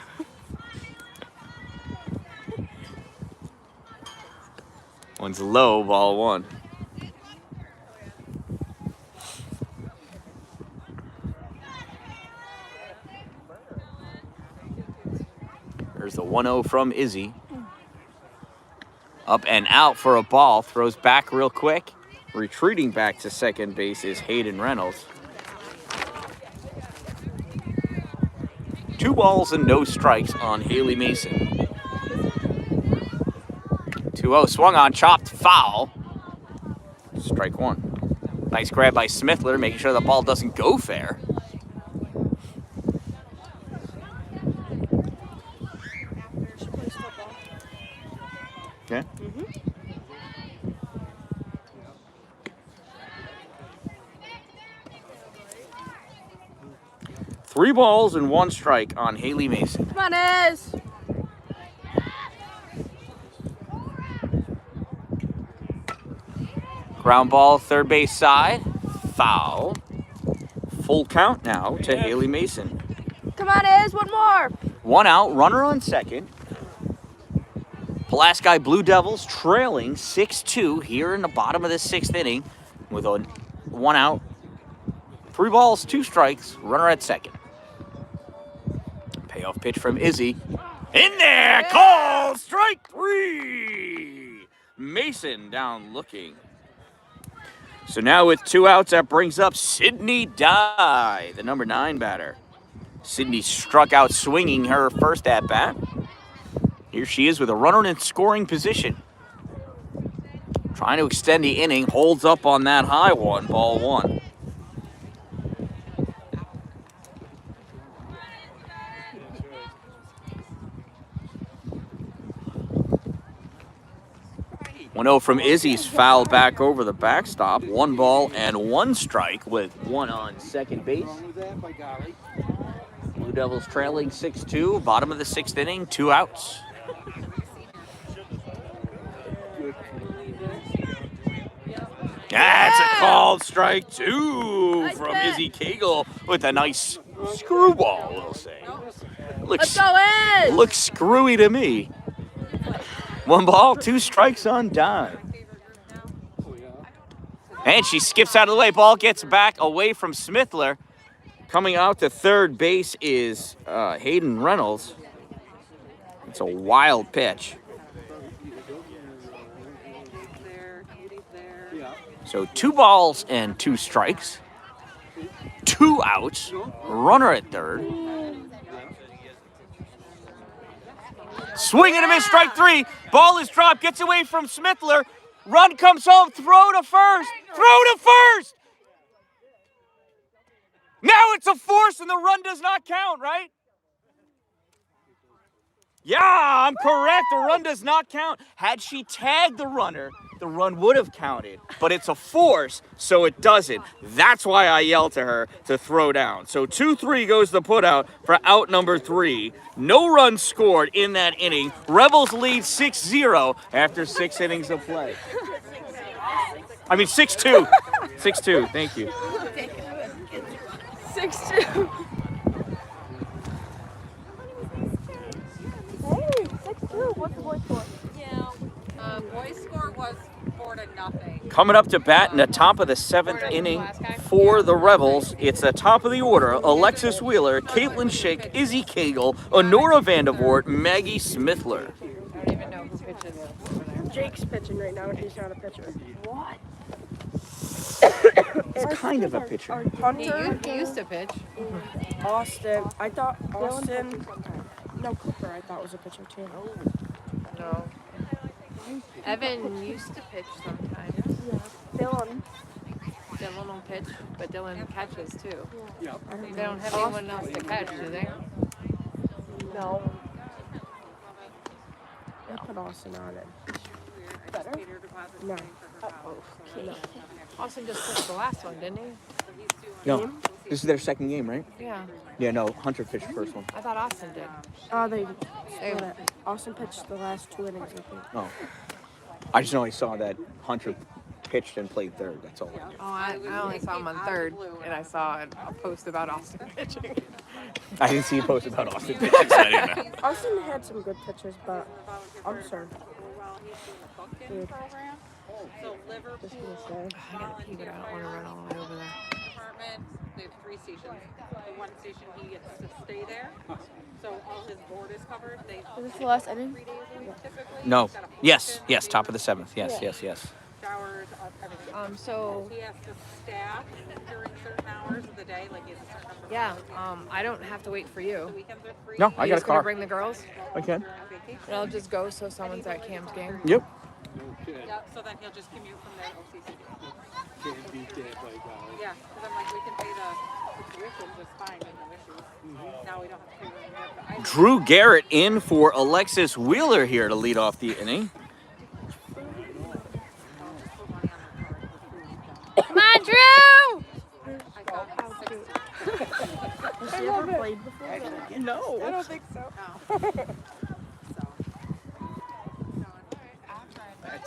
One's low, ball 1. There's the 1-0 from Izzy. Up and out for a ball. Throws back real quick. Retreating back to second base is Hayden Reynolds. 2 balls and no strikes on Haley Mason. 2-0 swung on, chopped, foul. Strike 1. Nice grab by Smithler, making sure the ball doesn't go fair. Okay. 3 balls and 1 strike on Haley Mason. Come on, Iz. Ground ball, third base side. Foul. Full count now to Haley Mason. Come on, Iz. One more. 1 out, runner on second. Pulaski Blue Devils trailing 6-2 here in the bottom of the 6th inning with a 1 out, 3 balls, 2 strikes, runner at second. Payoff pitch from Izzy. In there, call, strike 3. Mason down looking. So now with 2 outs, that brings up Sydney Dye, the number 9 batter. Sydney struck out swinging her first at bat. Here she is with a runner in scoring position. Trying to extend the inning, holds up on that high one, ball 1. One-0 from Izzy's foul back over the backstop. 1 ball and 1 strike with 1 on second base. Blue Devils trailing 6-2, bottom of the 6th inning, 2 outs. That's a called strike 2 from Izzy Cagle with a nice screwball, we'll say. Let's go, Iz. Looks screwy to me. 1 ball, 2 strikes on Dye. And she skips out of the way. Ball gets back away from Smithler. Coming out to third base is Hayden Reynolds. It's a wild pitch. So 2 balls and 2 strikes. 2 outs. Runner at third. Swing and a miss, strike 3. Ball is dropped, gets away from Smithler. Run comes home, throw to first. Throw to first! Now it's a force and the run does not count, right? Yeah, I'm correct. The run does not count. Had she tagged the runner, the run would have counted. But it's a force, so it doesn't. That's why I yelled to her to throw down. So 2-3 goes the putout for out number 3. No runs scored in that inning. Rebels lead 6-0 after 6 innings of play. I mean 6-2. 6-2, thank you. 6-2. Hey, 6-2. What's the boys' score? Yeah, boys' score was 4-0. Coming up to bat in the top of the 7th inning for the Rebels, it's the top of the order. Alexis Wheeler, Caitlin Schick, Izzy Cagle, Honora Vandervoort, Maggie Smithler. I don't even know who pitches. Jake's pitching right now, and he's not a pitcher. What? It's kind of a pitcher. Hunter. He used to pitch. Austin. I thought Austin. No, Cooper, I thought was a pitcher too. No. Evan used to pitch sometimes. Yeah. Dylan. Dylan will pitch, but Dylan catches too. Yeah. They don't have anyone else to catch, do they? No. I put Austin on it. Better? No. Okay. No. Austin just pitched the last one, didn't he? No, this is their second game, right? Yeah. Yeah, no, Hunter pitched the first one. I thought Austin did. They split it. Austin pitched the last 2 innings, I think. Oh. I just know I saw that Hunter pitched and played third. That's all. Oh, I only saw him on third, and I saw a post about Austin pitching. I didn't see a post about Austin pitching, so I didn't know. Austin had some good pitches, but I'm sorry. Dude, So Liverpool just gonna say. I gotta pee, but I don't want to run all the way over there. department, they have 3 stations. The one station he gets to stay there. So all his board is covered. They Is this the last inning? 3 days a week typically. No. He's got a Yes, function, yes, top of the 7th. Yes, yes, yes. showers, everything. So He has to staff during certain hours of the day, like he has a certain number of yeah, hours. I don't have to wait for you. The weekends are free. No, Are I you got a just gonna car. bring the girls? I can. On vacation. And I'll just go so someone's at Cam's game. Yep. Yeah, so then he'll just commute from there to OCC. Yeah, because I'm like, we can pay the tuition just fine, no issues. Now we don't have to pay the rent. Drew Garrett in for Alexis Wheeler here to lead off the inning. Come on, Drew! I got 60. Has she ever played before? No. I don't think so.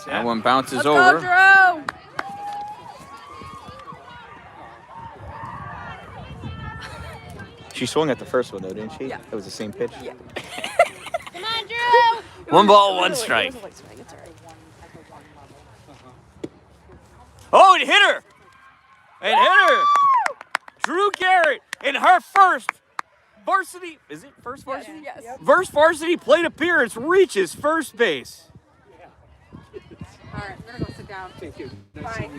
That one bounces Go, over. Drew! She swung at the first one though, didn't she? Yeah. That was the same pitch. Yeah. Come on, Drew! 1 ball, 1 strike. Oh, it hit her! It hit her! Drew Garrett in her first varsity, is it first varsity? Yes. First varsity plate appearance reaches first base. All right, I'm gonna go sit down. Thank you. Bye.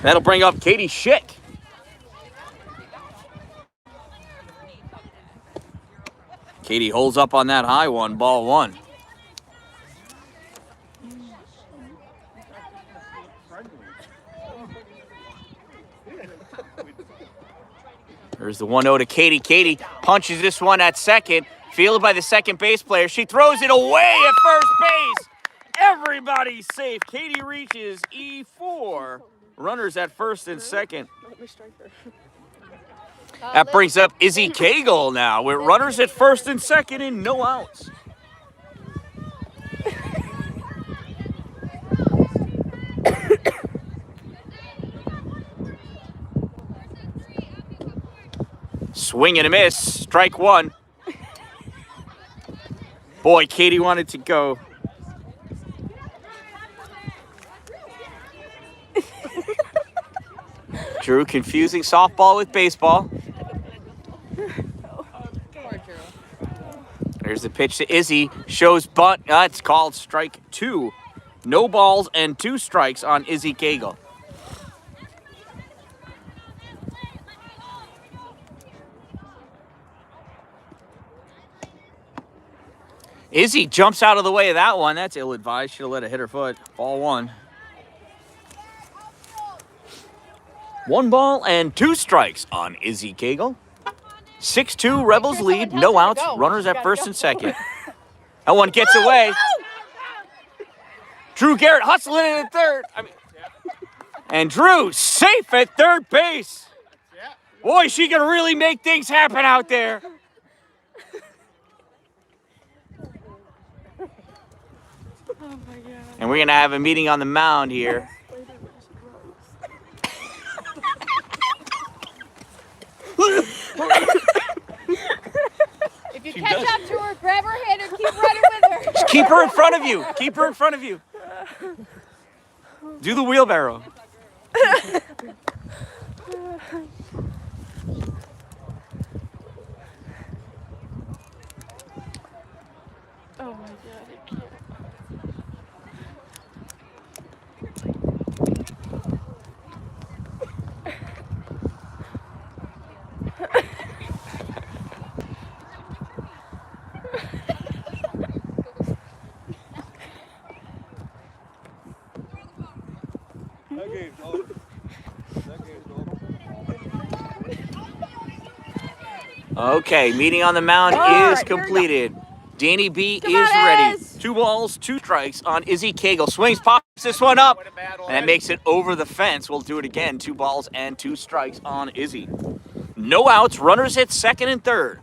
That'll bring up Katie Schick. Katie holds up on that high one, ball 1. There's the 1-0 to Katie. Katie punches this one at second, fielded by the second base player. She throws it away at first base. Everybody's safe. Katie reaches E4. Runners at first and second. That brings up Izzy Cagle now with runners at first and second and no outs. Swing and a miss. Strike 1. Boy, Katie wanted to go. Drew confusing softball with baseball. There's the pitch to Izzy. Shows bunt. It's called strike 2. No balls and 2 strikes on Izzy Cagle. Izzy jumps out of the way of that one. That's ill-advised. Should have let it hit her foot. Ball 1. 1 ball and 2 strikes on Izzy Cagle. 6-2, Rebels lead. No outs. Runners at first and second. That one gets away. Drew Garrett hustling in at third. And Drew safe at third base. Boy, she can really make things happen out there. And we're going to have a meeting on the mound here. If you catch up to her, grab her hand and keep running with her. Just keep her in front of you. Keep her in front of you. Do the wheelbarrow. Oh my god, I can't. That game's over. That game's over. Okay, meeting on the mound is completed. Danny B is ready. 2 balls, 2 strikes on Izzy Cagle. Swings, pop. This one up, and that makes it over the fence. We'll do it again. 2 balls and 2 strikes on Izzy. No outs, runners at second and third.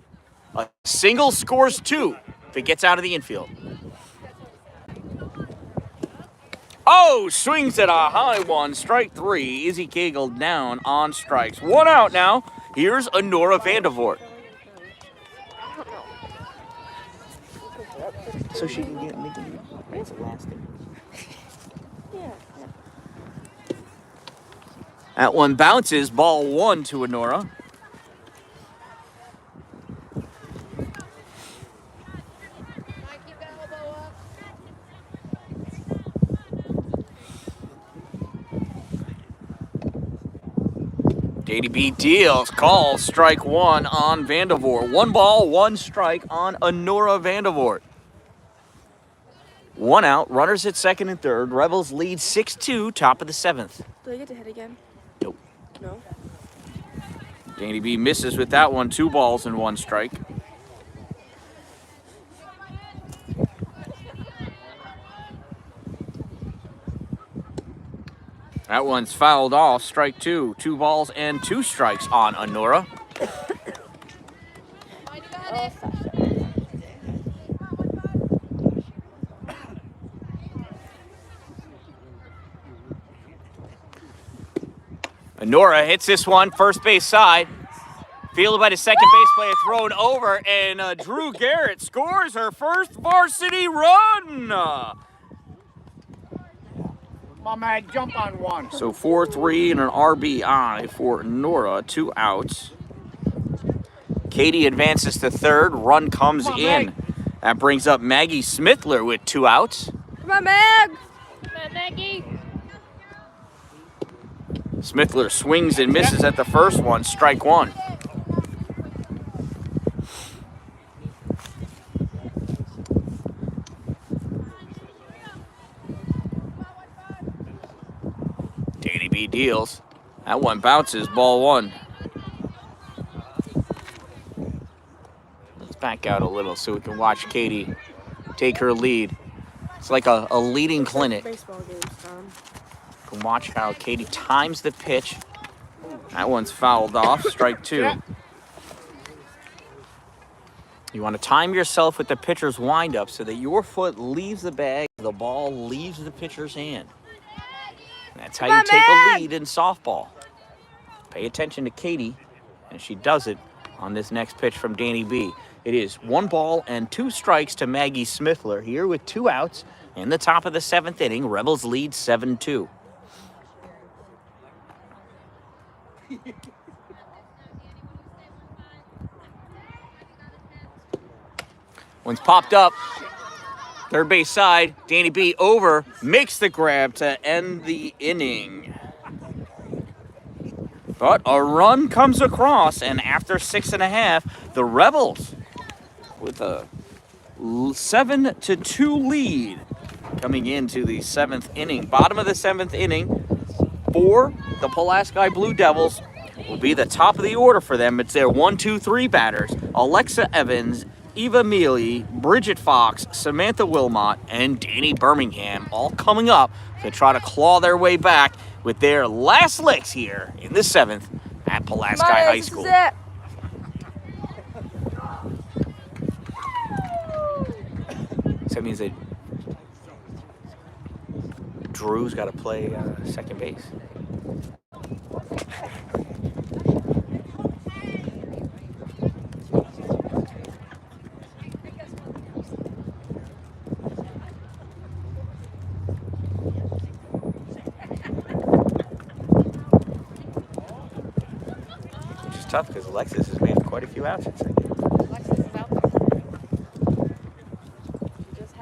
A single scores 2 if it gets out of the infield. Oh, swings at a high one, strike 3. Izzy Cagle down on strikes. 1 out now. Here's Honora Vandervoort. So she can get make it. That's the last thing. That one bounces, ball 1 to Honora. JDB deals, calls, strike 1 on Vandervoort. 1 ball, 1 strike on Honora Vandervoort. 1 out, runners at second and third. Rebels lead 6-2, top of the 7th. Do they get to hit again? Nope. No. Danny B misses with that one. 2 balls and 1 strike. That one's fouled off. Strike 2. 2 balls and 2 strikes on Honora. Honora hits this one, first base side. Fielded by the second base player, thrown over, and Drew Garrett scores her first varsity run. My man, jump on one. So 4-3 and an RBI for Honora, 2 outs. Katie advances to third, run comes in. That brings up Maggie Smithler with 2 outs. Come on, Mag! Come on, Maggie. Smithler swings and misses at the first one, strike 1. Danny B deals. That one bounces, ball 1. Let's back out a little so we can watch Katie take her lead. It's like a leading clinic. Baseball games, Tom. You can watch how Katie times the pitch. That one's fouled off, strike 2. You want to time yourself with the pitcher's windup so that your foot leaves the bag, the ball leaves the pitcher's hand. That's how you take a lead in softball. Pay attention to Katie, and she does it on this next pitch from Danny B. It is 1 ball and 2 strikes to Maggie Smithler here with 2 outs in the top of the 7th inning. Rebels lead 7-2. One's popped up. Third base side, Danny B over, makes the grab to end the inning. But a run comes across, and after 6.5, the Rebels with a 7-2 lead coming into the 7th inning. Bottom of the 7th inning for the Pulaski Blue Devils will be the top of the order for them. It's their 1-2-3 batters. Alexa Evans, Eva Mealy, Bridget Fox, Samantha Wilmot, and Danny Birmingham all coming up to try to claw their way back with their last licks here in the 7th at Pulaski High School. So that means that Drew's got to play second base. Tough because Alexis has made quite a few outs in second. Alexis is out there.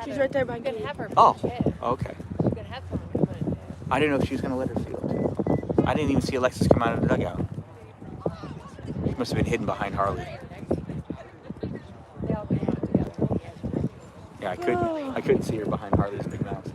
She's right there by You can Katie. have her Oh, hit. okay. You can have someone come in and hit. I didn't know if she was going to let her field. I didn't even see Alexis come out of the dugout. She must have been hidden behind Harley. They all came out together. Yeah, I couldn't see her behind Harley's big mouth.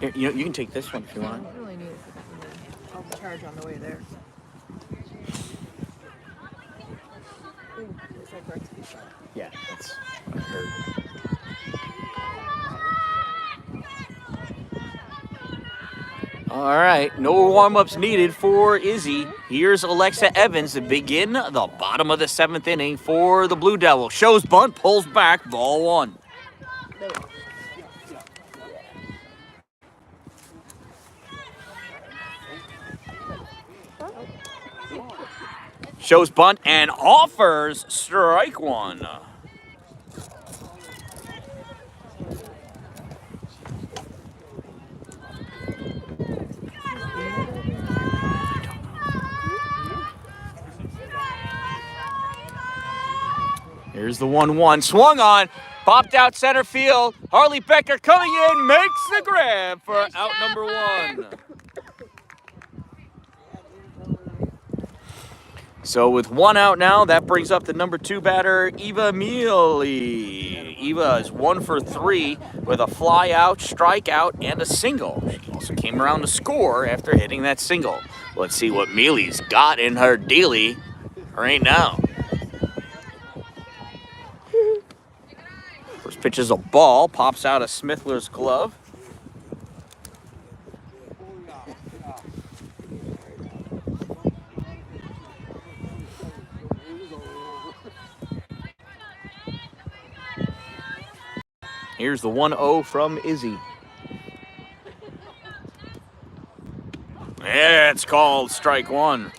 Here, you can take this one if you want. I really need it for I'll charge on the way there. Ooh, looks like Varsity shot. Yeah, that's what I heard. All right, no warm-ups needed for Izzy. Here's Alexa Evans to begin the bottom of the 7th inning for the Blue Devil. Shows bunt, pulls back, ball 1. Shows bunt and offers strike 1. Here's the 1-1. Swung on. Popped out center field. Harley Becker coming in. Makes the grab for out number 1. So with 1 out now, that brings up the number 2 batter, Eva Mealy. Eva is 1 for 3 with a fly out, strikeout, and a single. She also came around to score after hitting that single. Let's see what Mealy's got in her dealie right now. First pitch is a ball, pops out of Smithler's glove. Here's the 1-0 from Izzy. Yeah, it's called strike 1.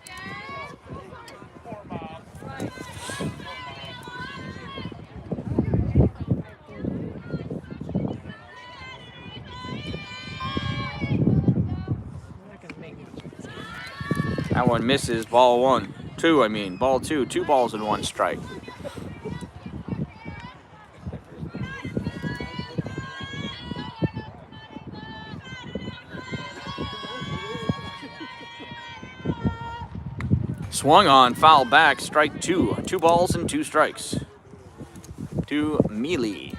That one misses, ball 1. 2, I mean, ball 2. 2 balls and 1 strike. Swung on, foul back, strike 2. 2 balls and 2 strikes. To Mealy.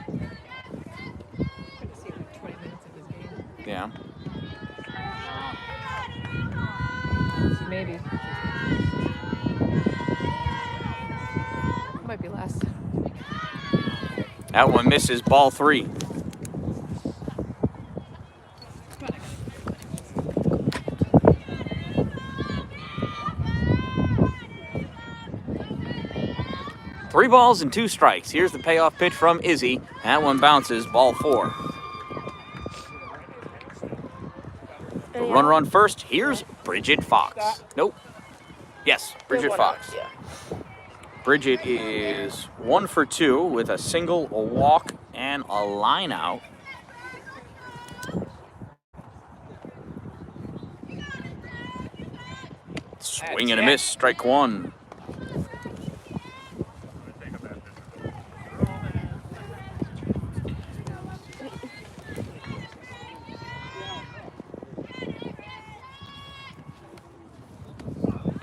Yeah. Maybe. Might be last. That one misses, ball 3. Three balls and 2 strikes. Here's the payoff pitch from Izzy. That one bounces, ball 4. The runner on first. Here's Bridget Fox. Nope. Yes, Bridget Fox. Bridget is 1 for 2 with a single, a walk, and a line out. Swing and a miss, strike 1.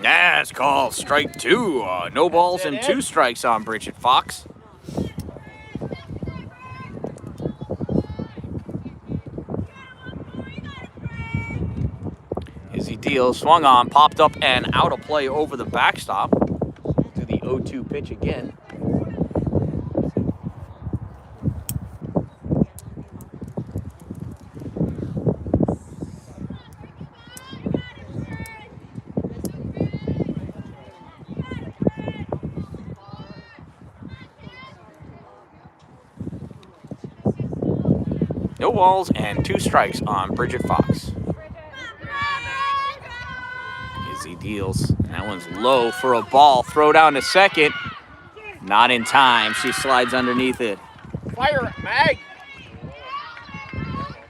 That's called strike 2. No balls and 2 strikes on Bridget Fox. Izzy deals, swung on, popped up and out of play over the backstop. To the 0-2 pitch again. No balls and 2 strikes on Bridget Fox. Izzy deals. That one's low for a ball. Throw down to second. Not in time. She slides underneath it. Fire it, Mag!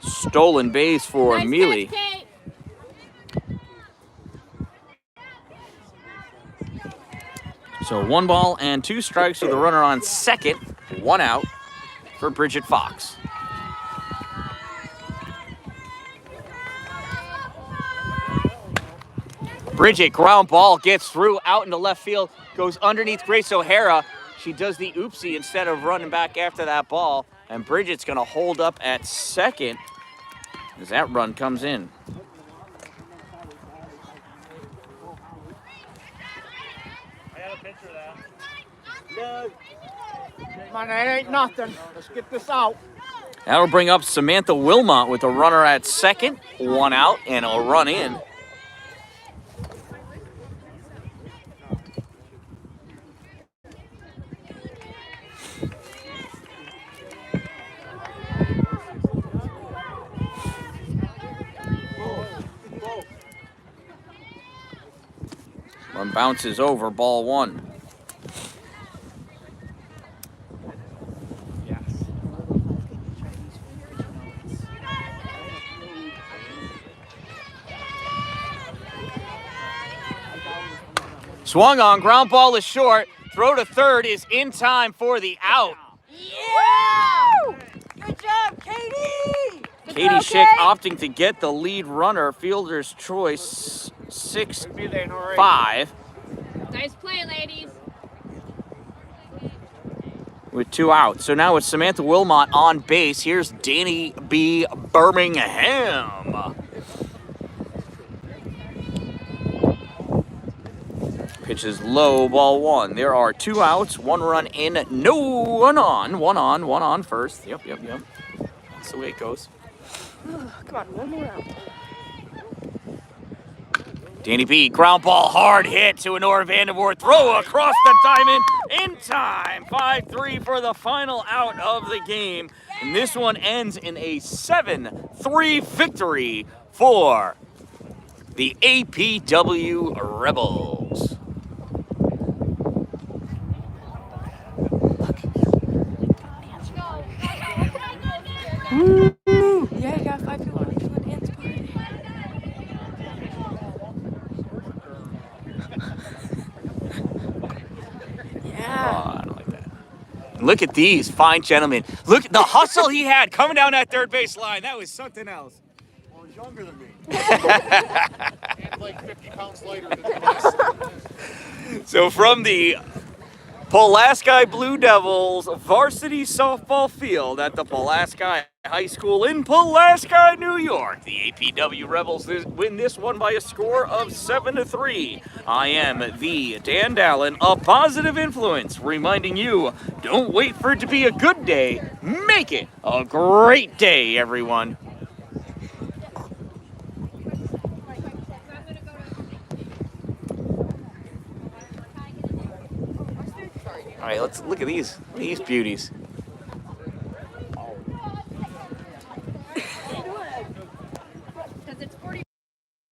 Stolen base for Mealy. So 1 ball and 2 strikes with a runner on second. 1 out for Bridget Fox. Bridget, ground ball, gets through, out into left field, goes underneath Grace O'Hara. She does the oopsie instead of running back after that ball. And Bridget's going to hold up at second. as that run comes in. Come on, that ain't nothing. Let's get this out. That'll bring up Samantha Wilmot with a runner at second, 1 out, and a run in. One bounces over, ball 1. Swung on, ground ball is short. Throw to third is in time for the out. Yeah! Good job, Katie! Katie Schick opting to get the lead runner. Fielder's choice 6-5. Nice play, ladies. With 2 outs. So now it's Samantha Wilmot on base. Here's Danny B. Birmingham. Pitch is low, ball 1. There are 2 outs, 1 run in, no one on. 1 on first. Yep. That's the way it goes. Come on, one more out. Danny B, ground ball, hard hit to Honora Vandervoort. Throw across the diamond in time. 5-3 for the final out of the game. And this one ends in a 7-3 victory for the APW Rebels. Yeah, you got 5 people on the dance party. Yeah. Oh, I don't like that. Look at these fine gentlemen. Look at the hustle he had coming down that third base line. That was something else. Well, he's younger than me. And like 50 pounds lighter than the rest. So from the Pulaski Blue Devils varsity softball field at the Pulaski High School in Pulaski, New York, the APW Rebels win this one by a score of 7-3. I am the Dan-Dalin, a positive influence, reminding you, don't wait for it to be a good day, make it a great day, everyone. All right, let's look at these beauties.